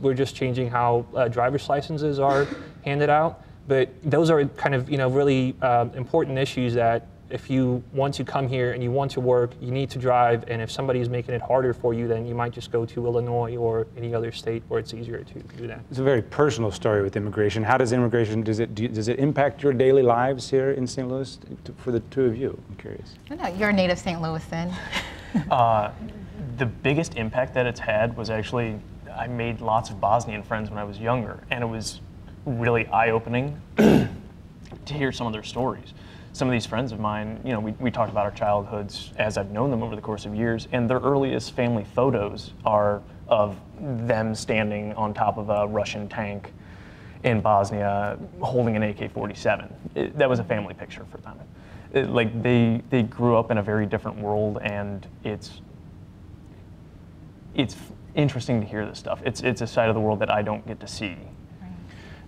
we're just changing how driver's licenses are handed out. But those are kind of, really important issues that if you want to come here and you want to work, you need to drive. And if somebody is making it harder for you, then you might just go to Illinois or any other state where it's easier to do that. It's a very personal story with immigration. How does immigration, does it impact your daily lives here in St. Louis for the two of you? I'm curious. No, you're a native St. Louisan. The biggest impact that it's had was actually, I made lots of Bosnian friends when I was younger, and it was really eye-opening to hear some of their stories. Some of these friends of mine, we talked about our childhoods as I've known them over the course of years, and their earliest family photos are of them standing on top of a Russian tank in Bosnia holding an AK-47. That was a family picture for them. They grew up in a very different world, and it's interesting to hear this stuff. It's a side of the world that I don't get to see.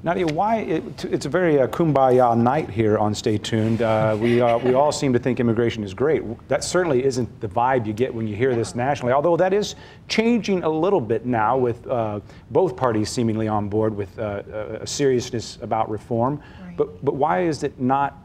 Nadia, why it's a very kumbaya night here on Stay Tuned. We all seem to think immigration is great. That certainly isn't the vibe you get when you hear this nationally, although that is changing a little bit now with both parties seemingly on board with a seriousness about reform. Right. But why is it not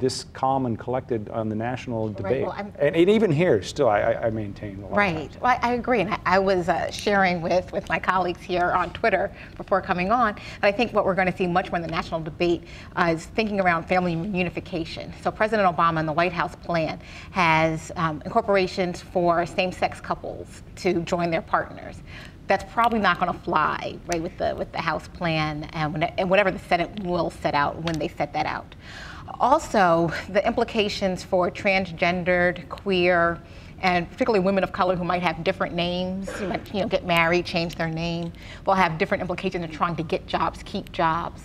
this calm and collected on the national debate? Right. Well, and even here, still, I maintain a lot. Right. Well, I agree. And I was sharing with my colleagues here on Twitter before coming on. And I think what we're going to see much more in the national debate is thinking around family reunification. So President Obama in the White House plan has incorporations for same-sex couples to join their partners. That's probably not going to fly, right, with the House plan and whatever the Senate will set out when they set that out. Also, the implications for transgendered, queer, and particularly women of color who might have different names, who might, get married, change their name. They'll have different implications in trying to get jobs, keep jobs.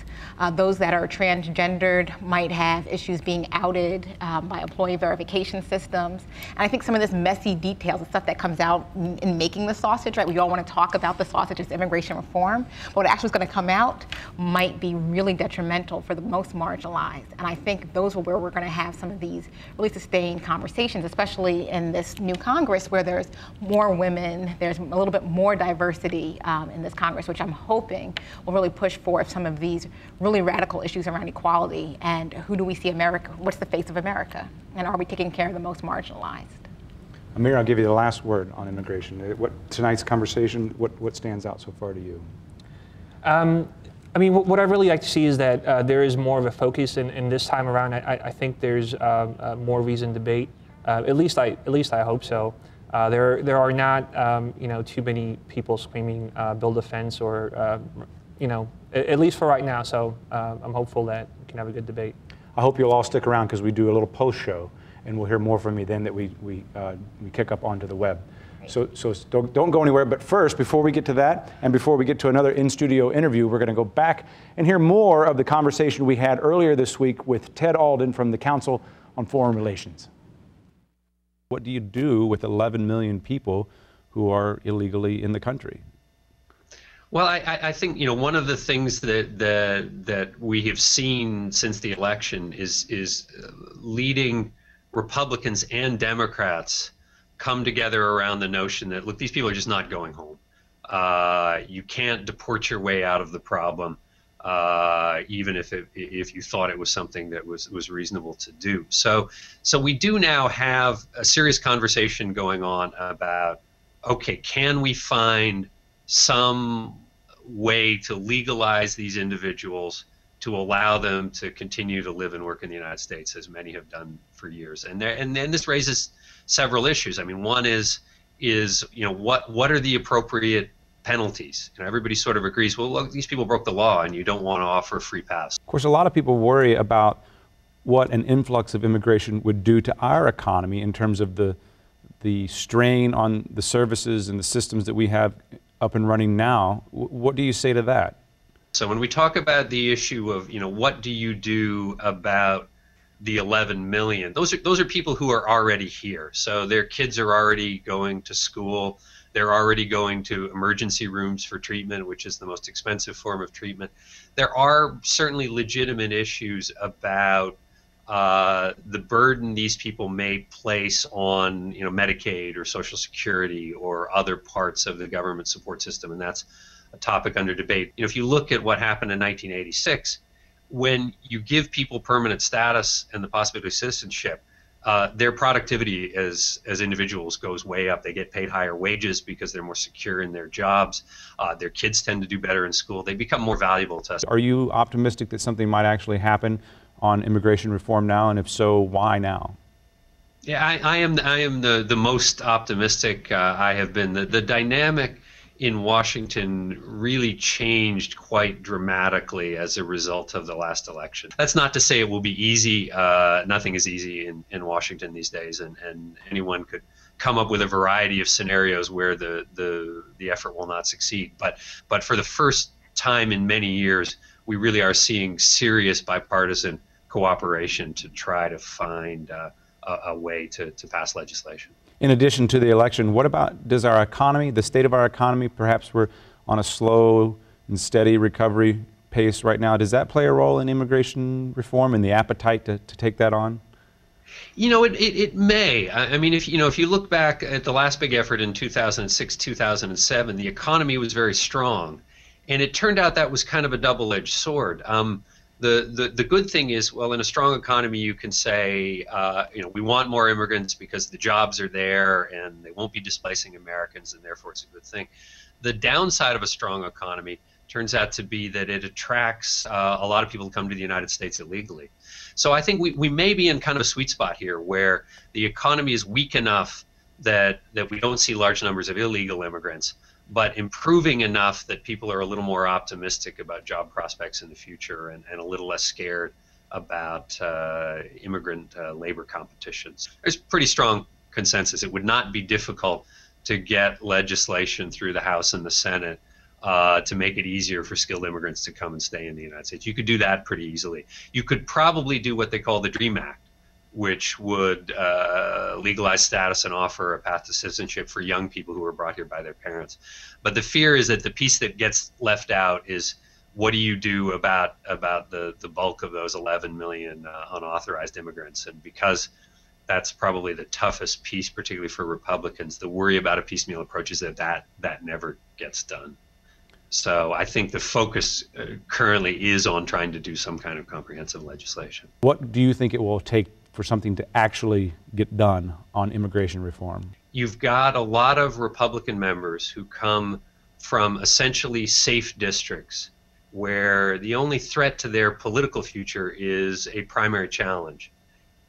Those that are transgendered might have issues being outed by employee verification systems. And I think some of this messy details, the stuff that comes out in making the sausage, right? We all want to talk about the sausage as immigration reform, but what actually is going to come out might be really detrimental for the most marginalized. And I think those are where we're going to have some of these really sustained conversations, especially in this new Congress where there's more women, there's a little bit more diversity in this Congress, which I'm hoping will really push forth some of these really radical issues around equality and who do we see America, what's the face of America, and are we taking care of the most marginalized? Amir, I'll give you the last word on immigration. Tonight's conversation, what stands out so far to you? I mean, what I really like to see is that there is more of a focus, and this time around, I think there's more reasoned debate. At least I hope so. There are not too many people screaming build a fence or at least for right now. So I'm hopeful that we can have a good debate. I hope you'll all stick around because we do a little post show, and we'll hear more from you then that we kick up onto the web. So don't go anywhere. But first, before we get to that, and before we get to another in-studio interview, we're going to go back and hear more of the conversation we had earlier this week with Ted Alden from the Council on Foreign Relations. What do you do with 11 million people who are illegally in the country? Well, I think one of the things that we have seen since the election is leading Republicans and Democrats come together around the notion that, look, these people are just not going home. You can't deport your way out of the problem, even if you thought it was something that was reasonable to do. So we do now have a serious conversation going on about, okay, can we find some way to legalize these individuals to allow them to continue to live and work in the United States, as many have done for years? And then this raises several issues. I mean, one is what are the appropriate penalties? Everybody sort of agrees, well, look, these people broke the law and you don't want to offer a free pass. Of course, a lot of people worry about what an influx of immigration would do to our economy in terms of the strain on the services and the systems that we have up and running now. What do you say to that? So when we talk about the issue of, what do you do about the 11 million, those are people who are already here. So their kids are already going to school. They're already going to emergency rooms for treatment, which is the most expensive form of treatment. There are certainly legitimate issues about the burden these people may place on, Medicaid or Social Security or other parts of the government support system, and that's a topic under debate. If you look at what happened in 1986, when you give people permanent status and the possibility of citizenship, their productivity as individuals goes way up. They get paid higher wages because they're more secure in their jobs. Their kids tend to do better in school. They become more valuable to us. Are you optimistic that something might actually happen on immigration reform now, and if so, why now? Yeah, I am the most optimistic I have been. The dynamic in Washington really changed quite dramatically as a result of the last election. That's not to say it will be easy. Nothing is easy in Washington these days, and anyone could come up with a variety of scenarios where the effort will not succeed. But for the first time in many years, we really are seeing serious bipartisan cooperation to try to find a way to pass legislation. In addition to the election, what about, does our economy, the state of our economy, perhaps we're on a slow and steady recovery pace right now, does that play a role in immigration reform and the appetite to take that on? It may. I mean, if you look back at the last big effort in 2006, 2007, the economy was very strong. And it turned out that was kind of a double-edged sword. The good thing is, well, in a strong economy, you can say, we want more immigrants because the jobs are there and they won't be displacing Americans, and therefore it's a good thing. The downside of a strong economy turns out to be that it attracts a lot of people to come to the United States illegally. So I think we may be in kind of a sweet spot here where the economy is weak enough that we don't see large numbers of illegal immigrants, but improving enough that people are a little more optimistic about job prospects in the future and a little less scared about immigrant labor competitions. There's pretty strong consensus. It would not be difficult to get legislation through the House and the Senate to make it easier for skilled immigrants to come and stay in the United States. You could do that pretty easily. You could probably do what they call the DREAM Act, which would legalize status and offer a path to citizenship for young people who were brought here by their parents. But the fear is that the piece that gets left out is, what do you do about the bulk of those 11 million unauthorized immigrants? And because that's probably the toughest piece, particularly for Republicans, the worry about a piecemeal approach is that never gets done. So I think the focus currently is on trying to do some kind of comprehensive legislation. What do you think it will take for something to actually get done on immigration reform? You've got a lot of Republican members who come from essentially safe districts where the only threat to their political future is a primary challenge.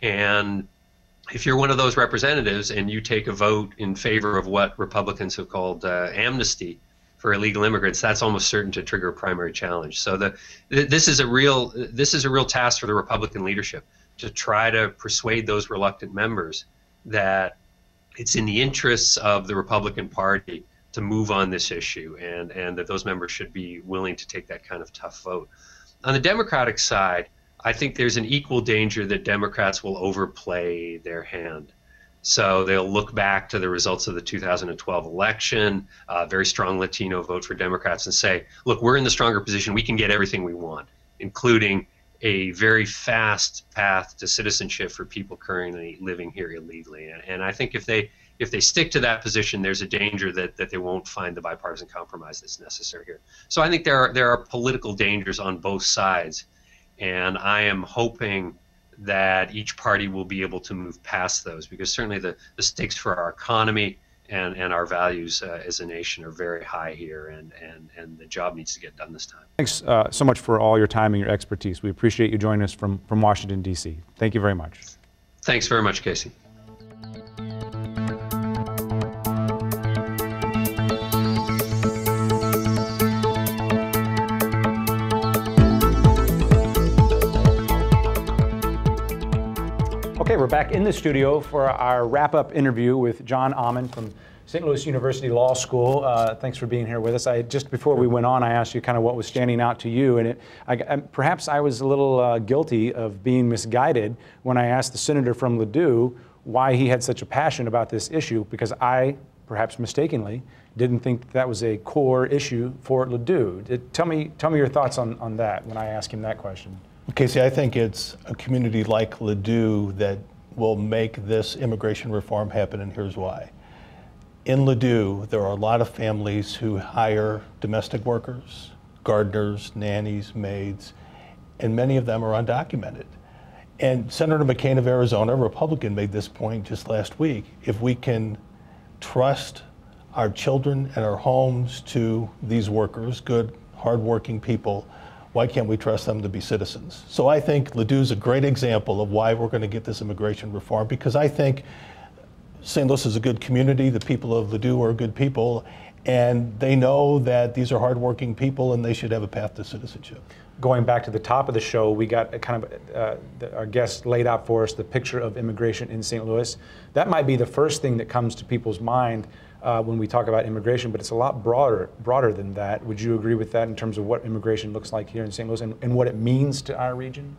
And if you're one of those representatives and you take a vote in favor of what Republicans have called amnesty for illegal immigrants, that's almost certain to trigger a primary challenge. So this is a real task for the Republican leadership, to try to persuade those reluctant members that it's in the interests of the Republican Party to move on this issue, and that those members should be willing to take that kind of tough vote. On the Democratic side, I think there's an equal danger that Democrats will overplay their hand. So they'll look back to the results of the 2012 election, a very strong Latino vote for Democrats, and say, look, we're in the stronger position. We can get everything we want, including a very fast path to citizenship for people currently living here illegally. And I think if they stick to that position, there's a danger that they won't find the bipartisan compromise that's necessary here. So I think there are political dangers on both sides, and I am hoping that each party will be able to move past those, because certainly the stakes for our economy and our values as a nation are very high here, and the job needs to get done this time. Thanks so much for all your time and your expertise. We appreciate you joining us from Washington, D.C. Thank you very much. Thanks very much, Casey. Okay, we're back in the studio for our wrap-up interview with John Ahman from St. Louis University Law School. Thanks for being here with us. Just before we went on, I asked you kind of what was standing out to you, and perhaps I was a little guilty of being misguided when I asked the senator from Ladue why he had such a passion about this issue, because I, perhaps mistakenly, didn't think that was a core issue for Ladue. Tell me your thoughts on that when I asked him that question. Casey, I think it's a community like Ladue that will make this immigration reform happen, and here's why. In Ladue, there are a lot of families who hire domestic workers, gardeners, nannies, maids, and many of them are undocumented. And Senator McCain of Arizona, a Republican, made this point just last week. If we can trust our children and our homes to these workers, good, hardworking people, why can't we trust them to be citizens? So I think Ladue is a great example of why we're going to get this immigration reform, because I think St. Louis is a good community. The people of Ladue are good people, and they know that these are hardworking people and they should have a path to citizenship. Going back to the top of the show, we got our guest laid out for us the picture of immigration in St. Louis. That might be the first thing that comes to people's mind when we talk about immigration, but it's a lot broader than that. Would you agree with that in terms of what immigration looks like here in St. Louis and what it means to our region?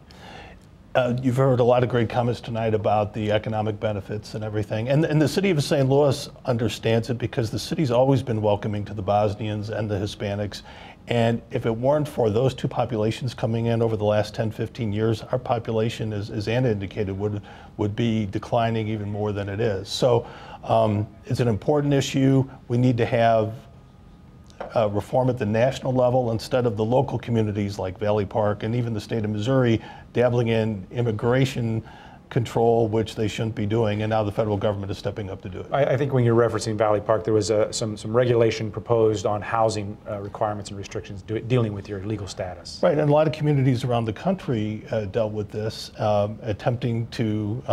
You've heard a lot of great comments tonight about the economic benefits and everything. And the city of St. Louis understands it, because the city's always been welcoming to the Bosnians and the Hispanics. And if it weren't for those two populations coming in over the last 10, 15 years, our population, as Anna indicated, would be declining even more than it is. So it's an important issue. We need to have reform at the national level instead of the local communities like Valley Park and even the state of Missouri dabbling in immigration control, which they shouldn't be doing, and now the federal government is stepping up to do it. I think when you're referencing Valley Park, there was some regulation proposed on housing requirements and restrictions dealing with your legal status. Right, and a lot of communities around the country dealt with this, attempting to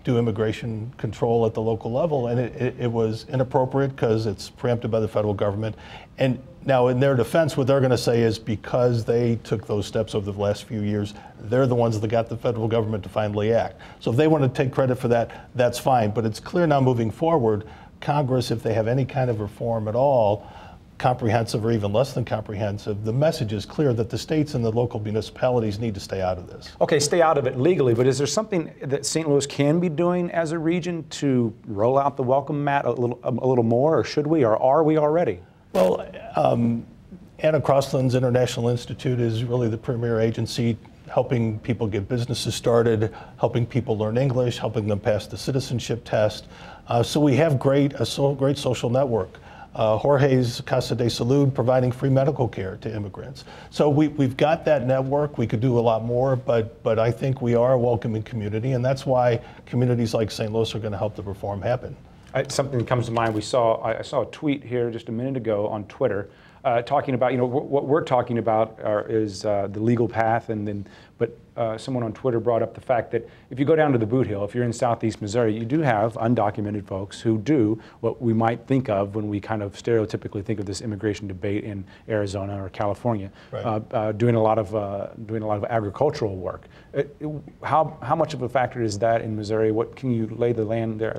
do immigration control at the local level, and it was inappropriate because it's preempted by the federal government. And Now, in their defense, what they're going to say is because they took those steps over the last few years, they're the ones that got the federal government to finally act. So if they want to take credit for that, that's fine. But it's clear now moving forward, Congress, if they have any kind of reform at all, comprehensive or even less than comprehensive, the message is clear that the states and the local municipalities need to stay out of this. Okay, stay out of it legally, but is there something that St. Louis can be doing as a region to roll out the welcome mat a little more, or should we, or are we already? Well, Anna Crossland's International Institute is really the premier agency helping people get businesses started, helping people learn English, helping them pass the citizenship test. So we have a great social network. Jorge's Casa de Salud providing free medical care to immigrants. So we've got that network. We could do a lot more, but I think we are a welcoming community, and that's why communities like St. Louis are going to help the reform happen. Something comes to mind. I saw a tweet here just a minute ago on Twitter talking about, what we're talking about is the legal path, but someone on Twitter brought up the fact that if you go down to the Boot Hill, if you're in Southeast Missouri, you do have undocumented folks who do what we might think of when we kind of stereotypically think of this immigration debate in Arizona or California, right. doing a lot of agricultural work. How much of a factor is that in Missouri? What can you lay the land there?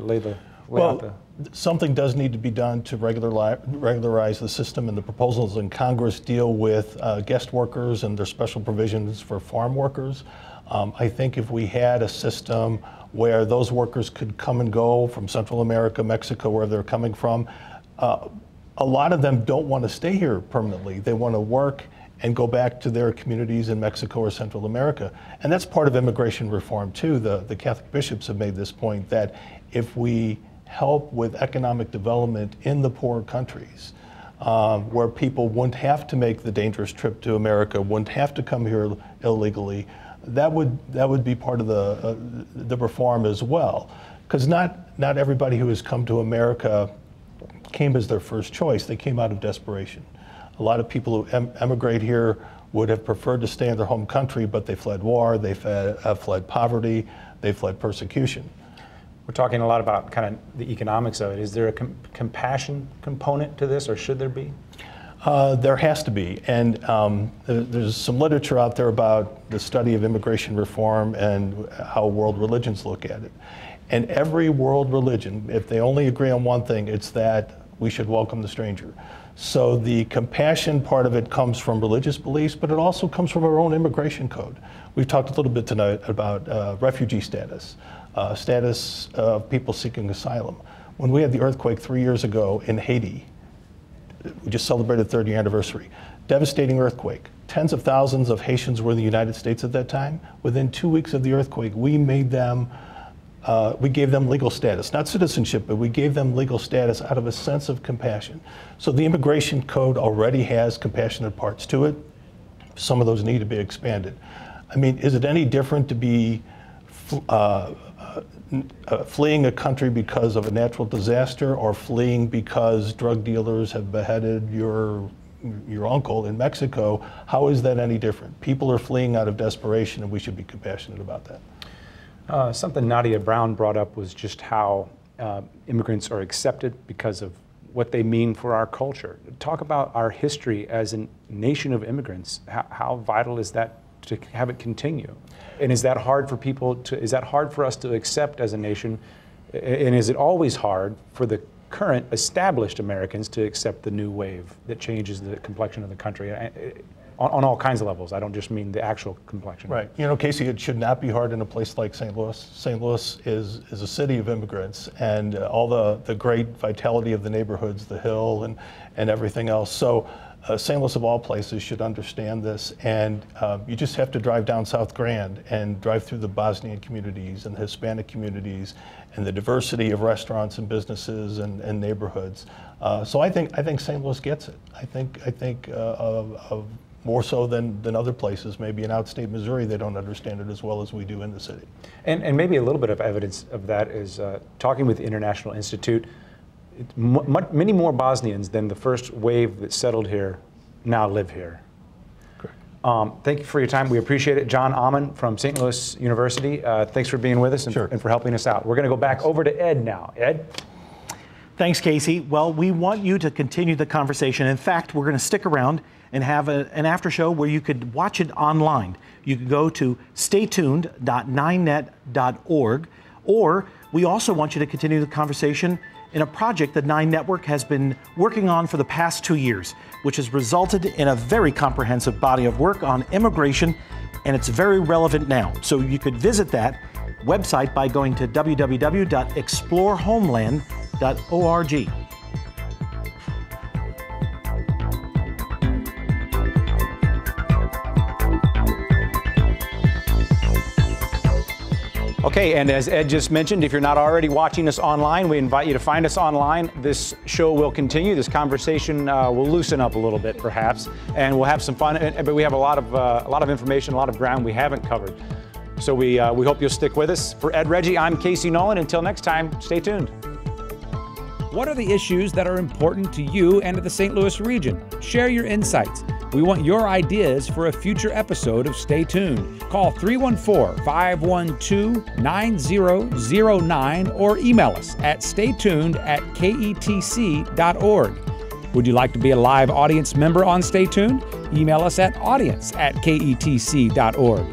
Something does need to be done to regularize the system, and the proposals in Congress deal with guest workers and their special provisions for farm workers. I think if we had a system where those workers could come and go from Central America, Mexico, where they're coming from, a lot of them don't want to stay here permanently. They want to work and go back to their communities in Mexico or Central America. And that's part of immigration reform too. The Catholic bishops have made this point that if we help with economic development in the poor countries, where people wouldn't have to make the dangerous trip to America, wouldn't have to come here illegally, that would be part of the reform as well. Because not everybody who has come to America came as their first choice. They came out of desperation. A lot of people who emigrate here would have preferred to stay in their home country, but they fled war, they fled poverty, they fled persecution. We're talking a lot about kind of the economics of it. Is there a compassion component to this, or should there be? There has to be, and there's some literature out there about the study of immigration reform and how world religions look at it. And every world religion, if they only agree on one thing, it's that we should welcome the stranger. So the compassion part of it comes from religious beliefs, but it also comes from our own immigration code. We've talked a little bit tonight about refugee status, status of people seeking asylum. When we had the earthquake 3 years ago in Haiti, we just celebrated the 30th anniversary. Devastating earthquake. Tens of thousands of Haitians were in the United States at that time. Within 2 weeks of the earthquake, we gave them legal status, not citizenship, but we gave them legal status out of a sense of compassion. So the immigration code already has compassionate parts to it. Some of those need to be expanded. I mean, is it any different to be fleeing a country because of a natural disaster, or fleeing because drug dealers have beheaded your uncle in Mexico? How is that any different? People are fleeing out of desperation, and we should be compassionate about that. Something Nadia Brown brought up was just how immigrants are accepted because of what they mean for our culture. Talk about our history as a nation of immigrants. How vital is that to have it continue? And is that hard for people to, is that hard for us to accept as a nation? And is it always hard for the current established Americans to accept the new wave that changes the complexion of the country? On all kinds of levels. I don't just mean the actual complexion. Right. You know, Casey, it should not be hard in a place like St. Louis. St. Louis is a city of immigrants, and all the great vitality of the neighborhoods, the Hill and everything else. So St. Louis of all places should understand this, and you just have to drive down South Grand and drive through the Bosnian communities and the Hispanic communities and the diversity of restaurants and businesses and neighborhoods. So I think St. Louis gets it. I think of more so than other places. Maybe in outstate Missouri, they don't understand it as well as we do in the city. And maybe a little bit of evidence of that is talking with the International Institute. Many more Bosnians than the first wave that settled here now live here. Thank you for your time. We appreciate it. John Amann from St. Louis University. Thanks for being with us and for helping us out. We're going to go back over to Ed now. Ed? Thanks, Casey. Well, we want you to continue the conversation. In fact, we're going to stick around and have an after show where you could watch it online. You can go to staytuned.9net.org, or we also want you to continue the conversation in a project that 9 Network has been working on for the past 2 years, which has resulted in a very comprehensive body of work on immigration, and it's very relevant now. So you could visit that website by going to www.explorehomeland.org. Okay, and as Ed just mentioned, if you're not already watching us online, we invite you to find us online. This show will continue. This conversation will loosen up a little bit, perhaps, and we'll have some fun. But we have a lot of information, a lot of ground we haven't covered. So we hope you'll stick with us. For Ed Reggie, I'm Casey Nolan. Until next time, stay tuned. What are the issues that are important to you and to the St. Louis region? Share your insights. We want your ideas for a future episode of Stay Tuned. Call 314-512-9009 or email us at staytuned@ketc.org. Would you like to be a live audience member on Stay Tuned? Email us at audience@ketc.org.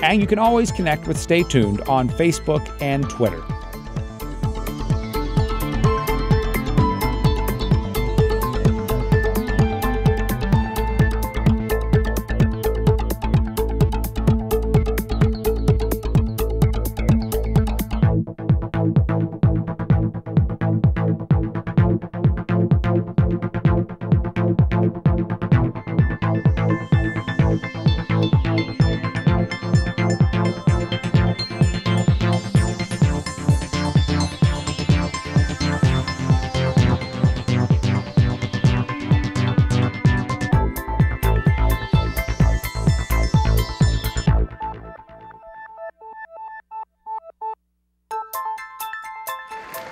And you can always connect with Stay Tuned on Facebook and Twitter.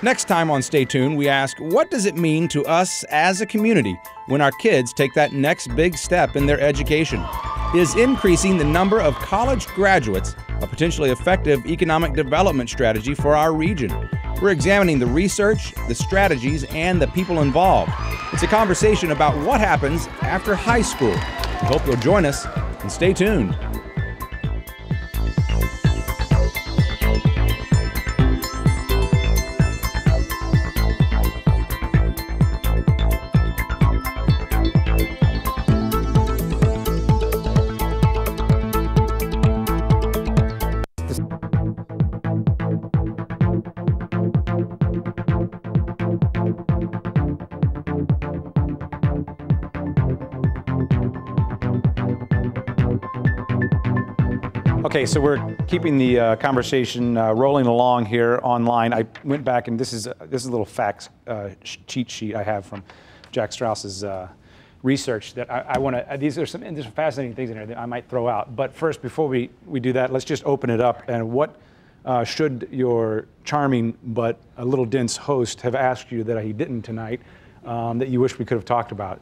Next time on Stay Tuned, we ask, what does it mean to us as a community when our kids take that next big step in their education? Is increasing the number of college graduates a potentially effective economic development strategy for our region? We're examining the research, the strategies, and the people involved. It's a conversation about what happens after high school. We hope you'll join us and stay tuned. Okay, so we're keeping the conversation rolling along here online. I went back, and this is a little facts cheat sheet I have from Jack Strauss's research that I want to. These are some fascinating things in here that I might throw out. But first, before we do that, let's just open it up. And what should your charming but a little dense host have asked you that he didn't tonight that you wish we could have talked about?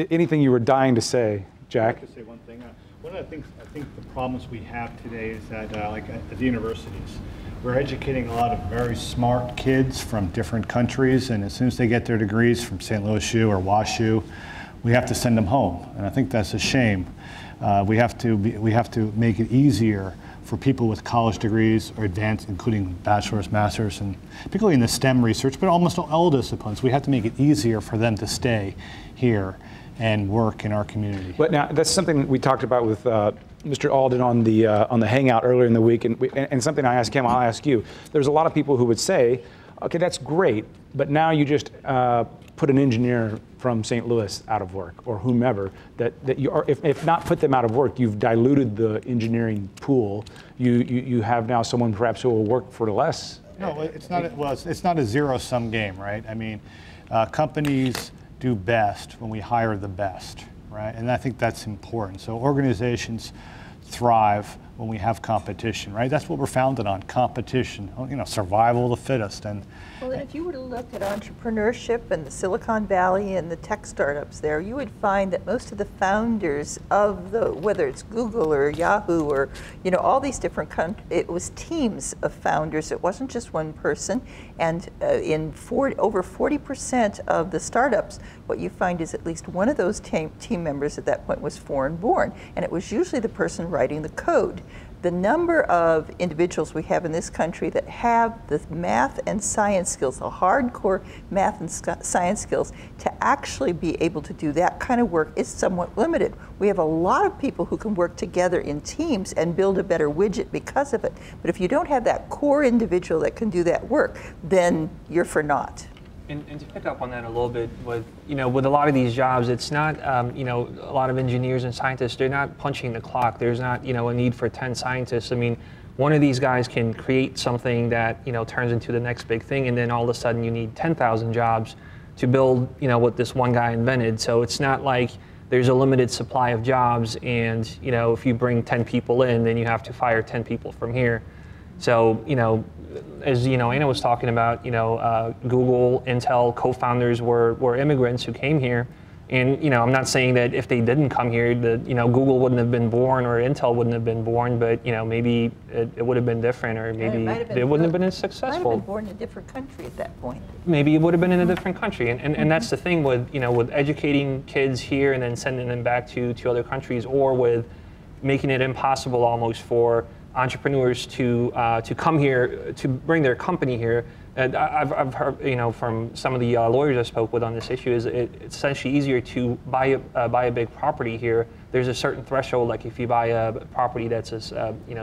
Anything you were dying to say, Jack? I'd like to say one thing. One of the things, I think the problems we have today is that, like at the universities, we're educating a lot of very smart kids from different countries, and as soon as they get their degrees from St. Louis U or WashU, we have to send them home, and I think that's a shame. We have to make it easier for people with college degrees or advanced, including bachelor's, master's, and particularly in the STEM research, but almost all disciplines. We have to make it easier for them to stay here and work in our community. But now that's something we talked about with Mr. Alden on the Hangout earlier in the week, and something I asked him, I'll ask you. There's a lot of people who would say, okay, that's great, but now you just put an engineer from St. Louis out of work, or whomever, that you are, if not put them out of work, you've diluted the engineering pool. You have now someone perhaps who will work for less. No, it's not. Well, it's not a zero-sum game, right? I mean, companies do best when we hire the best, right? And I think that's important. So organizations thrive when we have competition, right? That's what we're founded on, competition, survival of the fittest. And well, if you were to look at entrepreneurship and the Silicon Valley and the tech startups there, you would find that most of the founders of whether it's Google or Yahoo or, all these different it was teams of founders. It wasn't just one person. And over 40% of the startups, what you find is at least one of those team members at that point was foreign born. And it was usually the person writing the code. The number of individuals we have in this country that have the math and science skills, the hardcore math and science skills, to actually be able to do that kind of work is somewhat limited. We have a lot of people who can work together in teams and build a better widget because of it. But if you don't have that core individual that can do that work, then you're for naught. And to pick up on that a little bit, with a lot of these jobs, it's not a lot of engineers and scientists. They're not punching the clock. There's not a need for 10 scientists. I mean, one of these guys can create something that turns into the next big thing, and then all of a sudden you need 10,000 jobs to build what this one guy invented. So it's not like there's a limited supply of jobs, and if you bring 10 people in, then you have to fire 10 people from here. So as Anna was talking about, Google, Intel co-founders were immigrants who came here, and I'm not saying that if they didn't come here, that Google wouldn't have been born or Intel wouldn't have been born, but maybe it would have been different, or maybe they wouldn't have been as successful. Might have been born in a different country at that point. Maybe it would have been in a different country, and that's the thing with with educating kids here and then sending them back to other countries, or with making it impossible almost for entrepreneurs to come here, to bring their company here. I've heard from some of the lawyers I spoke with on this issue, is it's essentially easier to buy a big property here. There's a certain threshold, like if you buy a property that's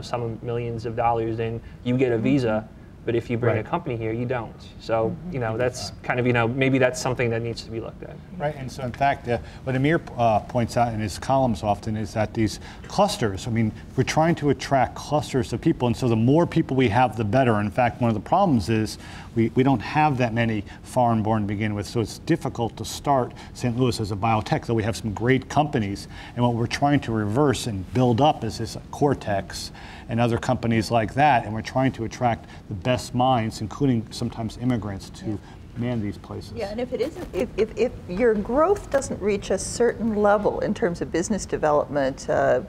some millions of dollars, then you get a visa. But if you bring a company here, you don't. So, that's kind of, maybe that's something that needs to be looked at. Right, and so in fact, what Amir points out in his columns often is that these clusters, we're trying to attract clusters of people, and so the more people we have, the better. In fact, one of the problems is we don't have that many foreign-born to begin with, so it's difficult to start St. Louis as a biotech, though we have some great companies, and what we're trying to reverse and build up is this Cortex and other companies like that, and we're trying to attract the best minds, including sometimes immigrants, to man these places. Yeah, and if it isn't, if your growth doesn't reach a certain level in terms of business development,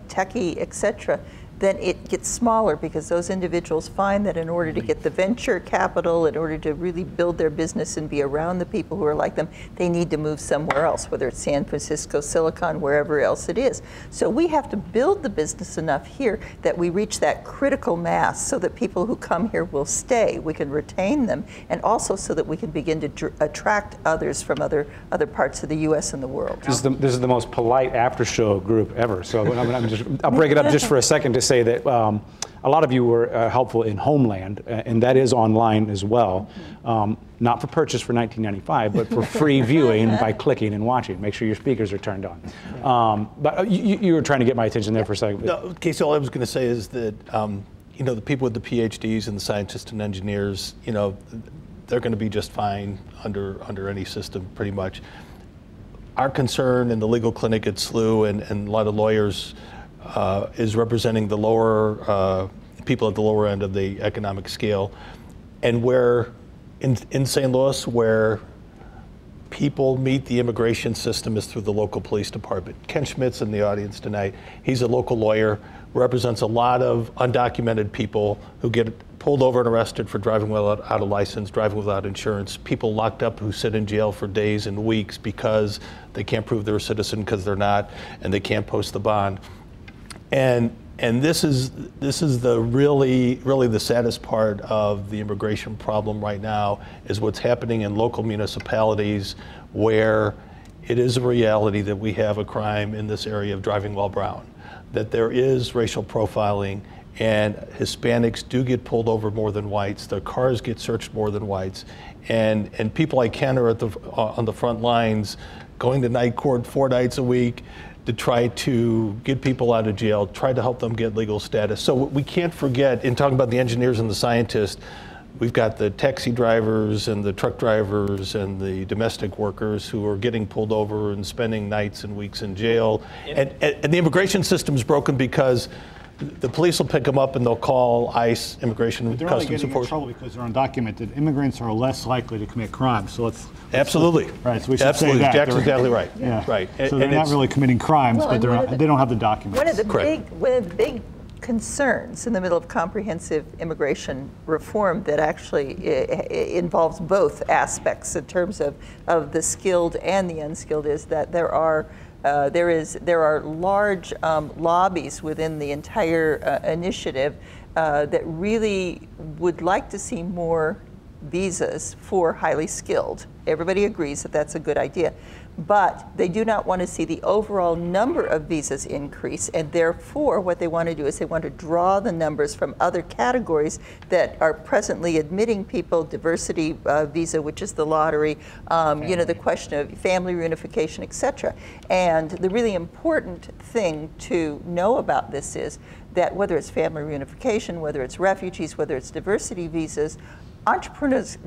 techie, etc., then it gets smaller, because those individuals find that in order to get the venture capital, in order to really build their business and be around the people who are like them, they need to move somewhere else, whether it's San Francisco, Silicon, wherever else it is. So we have to build the business enough here that we reach that critical mass so that people who come here will stay, we can retain them, and also so that we can begin to attract others from other parts of the U.S. and the world. This is the most polite after-show group ever, so I'll break it up just for a second to say that a lot of you were helpful in Homeland, and that is online as well. Not for purchase for $19.95, but for free viewing by clicking and watching. Make sure your speakers are turned on. But you were trying to get my attention there for a second. No, Casey, all I was going to say is that the people with the PhDs and the scientists and engineers, they're going to be just fine under any system, pretty much. Our concern in the legal clinic at SLU and a lot of lawyers is representing the lower people at the lower end of the economic scale, and where in St. Louis, where people meet the immigration system is through the local police department. Ken Schmidt's in the audience tonight. He's a local lawyer, represents a lot of undocumented people who get pulled over and arrested for driving without a license, driving without insurance, people locked up who sit in jail for days and weeks because they can't prove they're a citizen because they're not, and they can't post the bond. And this is the really the saddest part of the immigration problem right now, is what's happening in local municipalities where it is a reality that we have a crime in this area of driving while brown, that there is racial profiling, and Hispanics do get pulled over more than whites. Their cars get searched more than whites, and people like Ken are on the front lines, going to night court 4 nights a week to try to get people out of jail, try to help them get legal status. So we can't forget, in talking about the engineers and the scientists, we've got the taxi drivers and the truck drivers and the domestic workers who are getting pulled over and spending nights and weeks in jail. And the immigration system is broken because The police will pick them up and they'll call ICE, Immigration and They're only Customs getting in trouble Enforcement. because they're undocumented. Immigrants are less likely to commit crimes. So let's Absolutely. Right. So we should Absolutely. say that. Jack's exactly right. Yeah. Right. So they're not really committing crimes, Well, but they don't have the documents. One of the big concerns in the middle of comprehensive immigration reform that actually involves both aspects in terms of the skilled and the unskilled is that there are large lobbies within the entire initiative that really would like to see more visas for highly skilled. Everybody agrees that that's a good idea. But they do not want to see the overall number of visas increase, and therefore what they want to do is they want to draw the numbers from other categories that are presently admitting people, diversity visa, which is the lottery, the question of family reunification, etc. And the really important thing to know about this is that whether it's family reunification, whether it's refugees, whether it's diversity visas, entrepreneurs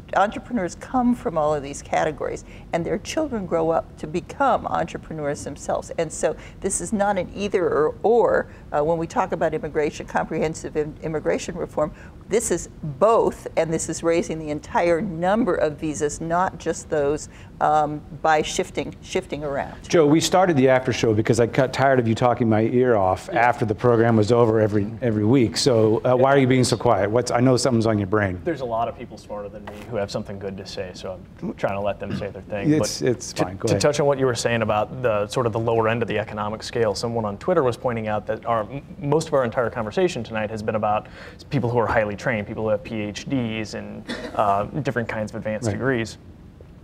come from all of these categories, and their children grow up to become entrepreneurs themselves. And so this is not an either or. When we talk about immigration, comprehensive immigration reform, this is both, and this is raising the entire number of visas, not just those by shifting around. Joe, we started the after show because I got tired of you talking my ear off after the program was over every week. So why are you being so quiet? I know something's on your brain. There's a lot of people smarter than me who have something good to say, so I'm trying to let them say their thing. It's fine. Go ahead. To touch on what you were saying about the sort of the lower end of the economic scale, someone on Twitter was pointing out that most of our entire conversation tonight has been about people who are highly trained, people who have PhDs and different kinds of advanced degrees.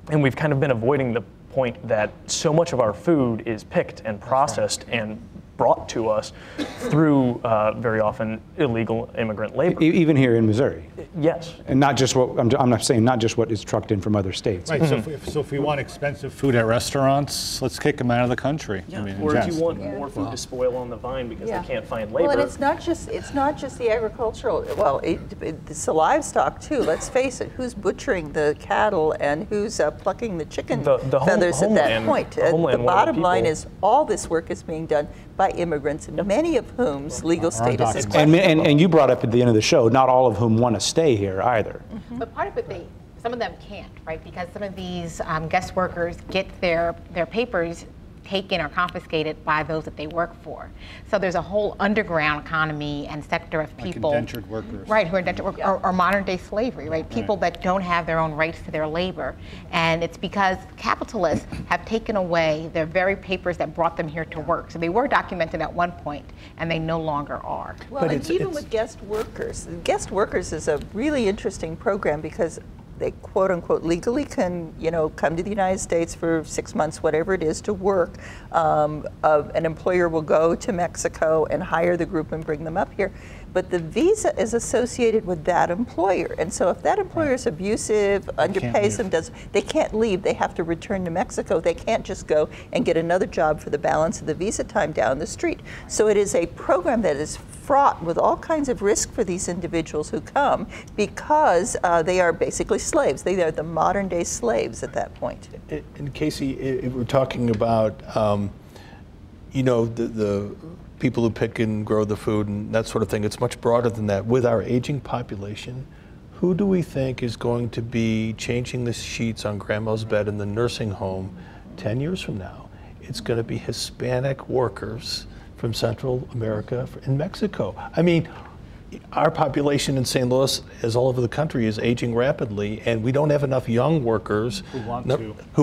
And we've kind of been avoiding the point that so much of our food is picked and processed and brought to us through very often illegal immigrant labor. Even here in Missouri. Yes. And not just what, I'm not saying not just what is trucked in from other states. Right, so if we want expensive food at restaurants, let's kick them out of the country. Yeah. Or if you want more food to spoil on the vine because they can't find labor. Well, and it's not just the agricultural, it's the livestock too. Let's face it, who's butchering the cattle and who's plucking the chicken feathers at that point? The bottom line is all this work is being done by immigrants, many of whom's legal status is questionable. And you brought up at the end of the show, not all of whom want to stay here either. But part of it, some of them can't, right? Because some of these guest workers get their papers taken or confiscated by those that they work for. So there's a whole underground economy and sector of people. Like indentured workers. Right, who are indentured workers, or modern day slavery, right? People that don't have their own rights to their labor. And it's because capitalists have taken away their very papers that brought them here to work. So they were documented at one point, and they no longer are. Well, and even with guest workers is a really interesting program because they quote unquote legally can, come to the United States for 6 months, whatever it is, to work. An employer will go to Mexico and hire the group and bring them up here. But the visa is associated with that employer. And so if that employer is abusive, underpays them, they can't leave. They have to return to Mexico. They can't just go and get another job for the balance of the visa time down the street. So it is a program that is fraught with all kinds of risk for these individuals who come because they are basically slaves. They are the modern day slaves at that point. And Casey, if we're talking about, the people who pick and grow the food and that sort of thing, it's much broader than that. With our aging population, who do we think is going to be changing the sheets on grandma's bed in the nursing home 10 years from now? It's going to be Hispanic workers from Central America and Mexico. I mean, our population in St. Louis, as all over the country, is aging rapidly, and we don't have enough young workers who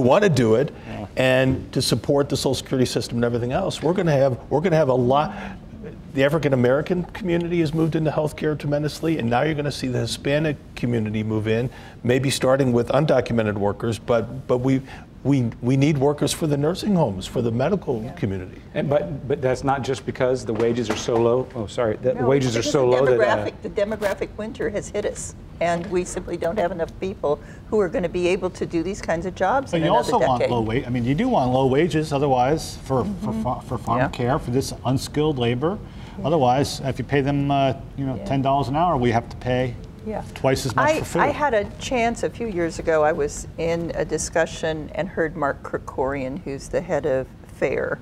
want to do it, and to support the Social Security system and everything else. We're going to have a lot. The African American community has moved into healthcare tremendously, and now you're going to see the Hispanic community move in, maybe starting with undocumented workers, but we need workers for the nursing homes, for the medical community. But that's not just because the wages are so low. Oh, sorry, the wages are so low that the demographic winter has hit us, and we simply don't have enough people who are going to be able to do these kinds of jobs. But in you another also decade. want low wage. I mean, you do want low wages, otherwise for farm care, for this unskilled labor. Otherwise, if you pay them, $10 an hour, we have to pay twice as much for food. I had a chance a few years ago. I was in a discussion and heard Mark Krikorian, who's the head of FAIR,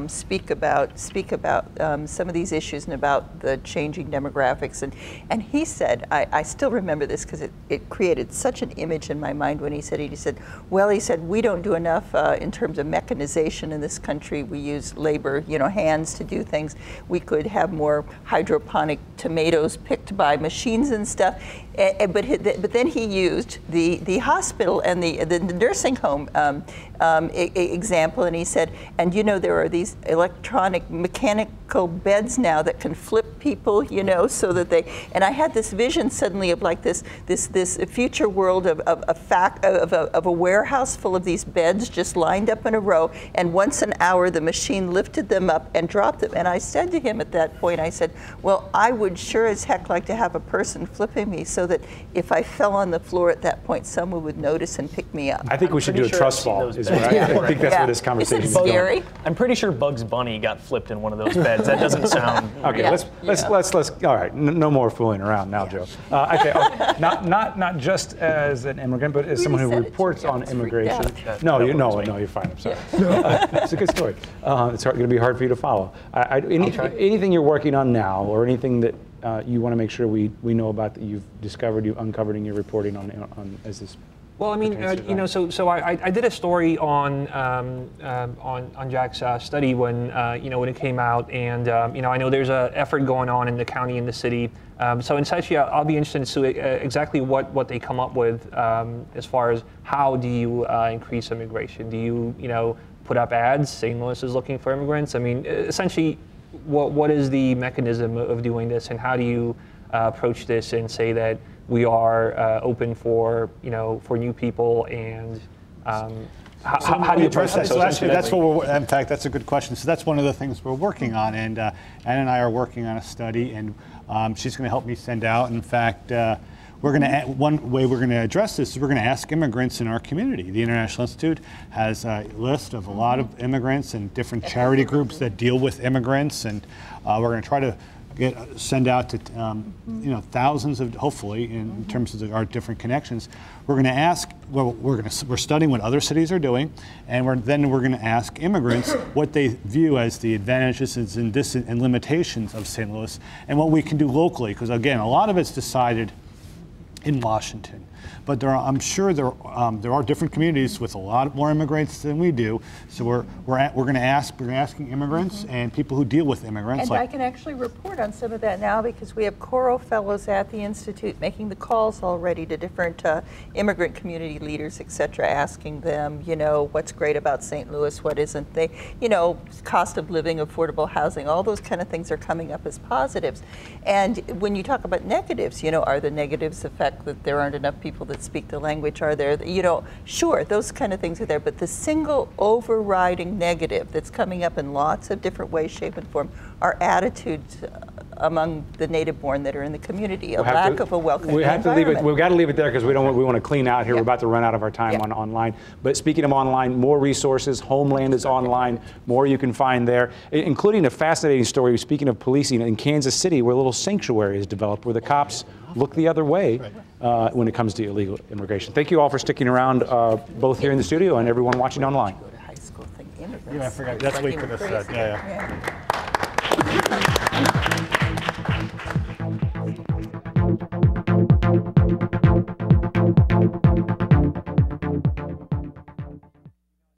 speak about some of these issues and about the changing demographics. And he said, I still remember this because it created such an image in my mind when he said, well, he said, we don't do enough in terms of mechanization in this country. We use labor, hands to do things. We could have more hydroponic tomatoes picked by machines and stuff. But then he used the hospital and the nursing home example, and he said, and there are these electronic mechanical beds now that can flip people, so that they, and I had this vision suddenly of like this future world of a warehouse full of these beds just lined up in a row, and once an hour the machine lifted them up and dropped them. And I said to him at that point, I said, well, I would sure as heck like to have a person flipping me so that if I fell on the floor at that point, someone would notice and pick me up. I think we should do a trust fall. I think that's where this conversation is going. Scary? I'm pretty sure Bugs Bunny got flipped in one of those beds. That doesn't sound. Okay, let's. All right, no more fooling around now, Joe. Okay, not just as an immigrant, but as someone who reports on immigration. No, you're fine. I'm sorry. It's a good story. It's going to be hard for you to follow. Anything you're working on now, or anything that you want to make sure we know about that you've discovered, you uncovered in your reporting on as this. Well, I mean, so I did a story on Jack's study when when it came out, and I know there's an effort going on in the county and the city. So essentially, I'll be interested to see exactly what they come up with as far as how do you increase immigration? Do you put up ads? St. Louis is looking for immigrants. I mean, essentially, what is the mechanism of doing this, and how do you approach this and say that we are open for new people, and how do you address that? So that's what we're. In fact, that's a good question. So that's one of the things we're working on, and Ann and I are working on a study, and she's going to help me send out. In fact, one way we're going to address this is we're going to ask immigrants in our community. The International Institute has a list of a lot of immigrants and different charity groups that deal with immigrants, and we're going to try to send out to thousands of, hopefully, in terms of our different connections. We're going to ask. Well, we're studying what other cities are doing, and then we're going to ask immigrants what they view as the advantages and limitations of St. Louis, and what we can do locally. Because again, a lot of it's decided in Washington. But I'm sure there are different communities with a lot more immigrants than we do. So we're asking immigrants and people who deal with immigrants. And I can actually report on some of that now because we have Coro fellows at the Institute making the calls already to different immigrant community leaders, et cetera, asking them, what's great about St. Louis, what isn't. Cost of living, affordable housing, all those kind of things are coming up as positives. And when you talk about negatives, are the negatives the fact that there aren't enough people that speak the language? Are there, sure, those kind of things are there, but the single overriding negative that's coming up in lots of different ways, shape, and form are attitudes among the native-born that are in the community, lack of a welcoming environment. We've got to leave it there because we want to clean out here. We're about to run out of our time on online. But speaking of online, more resources. Homeland is online. More you can find there, including a fascinating story. Speaking of policing in Kansas City, where a little sanctuary is developed, where the cops look the other way when it comes to illegal immigration. Thank you all for sticking around, both here in the studio and everyone watching online. Yeah, I forgot. That's what you could have said. Yeah.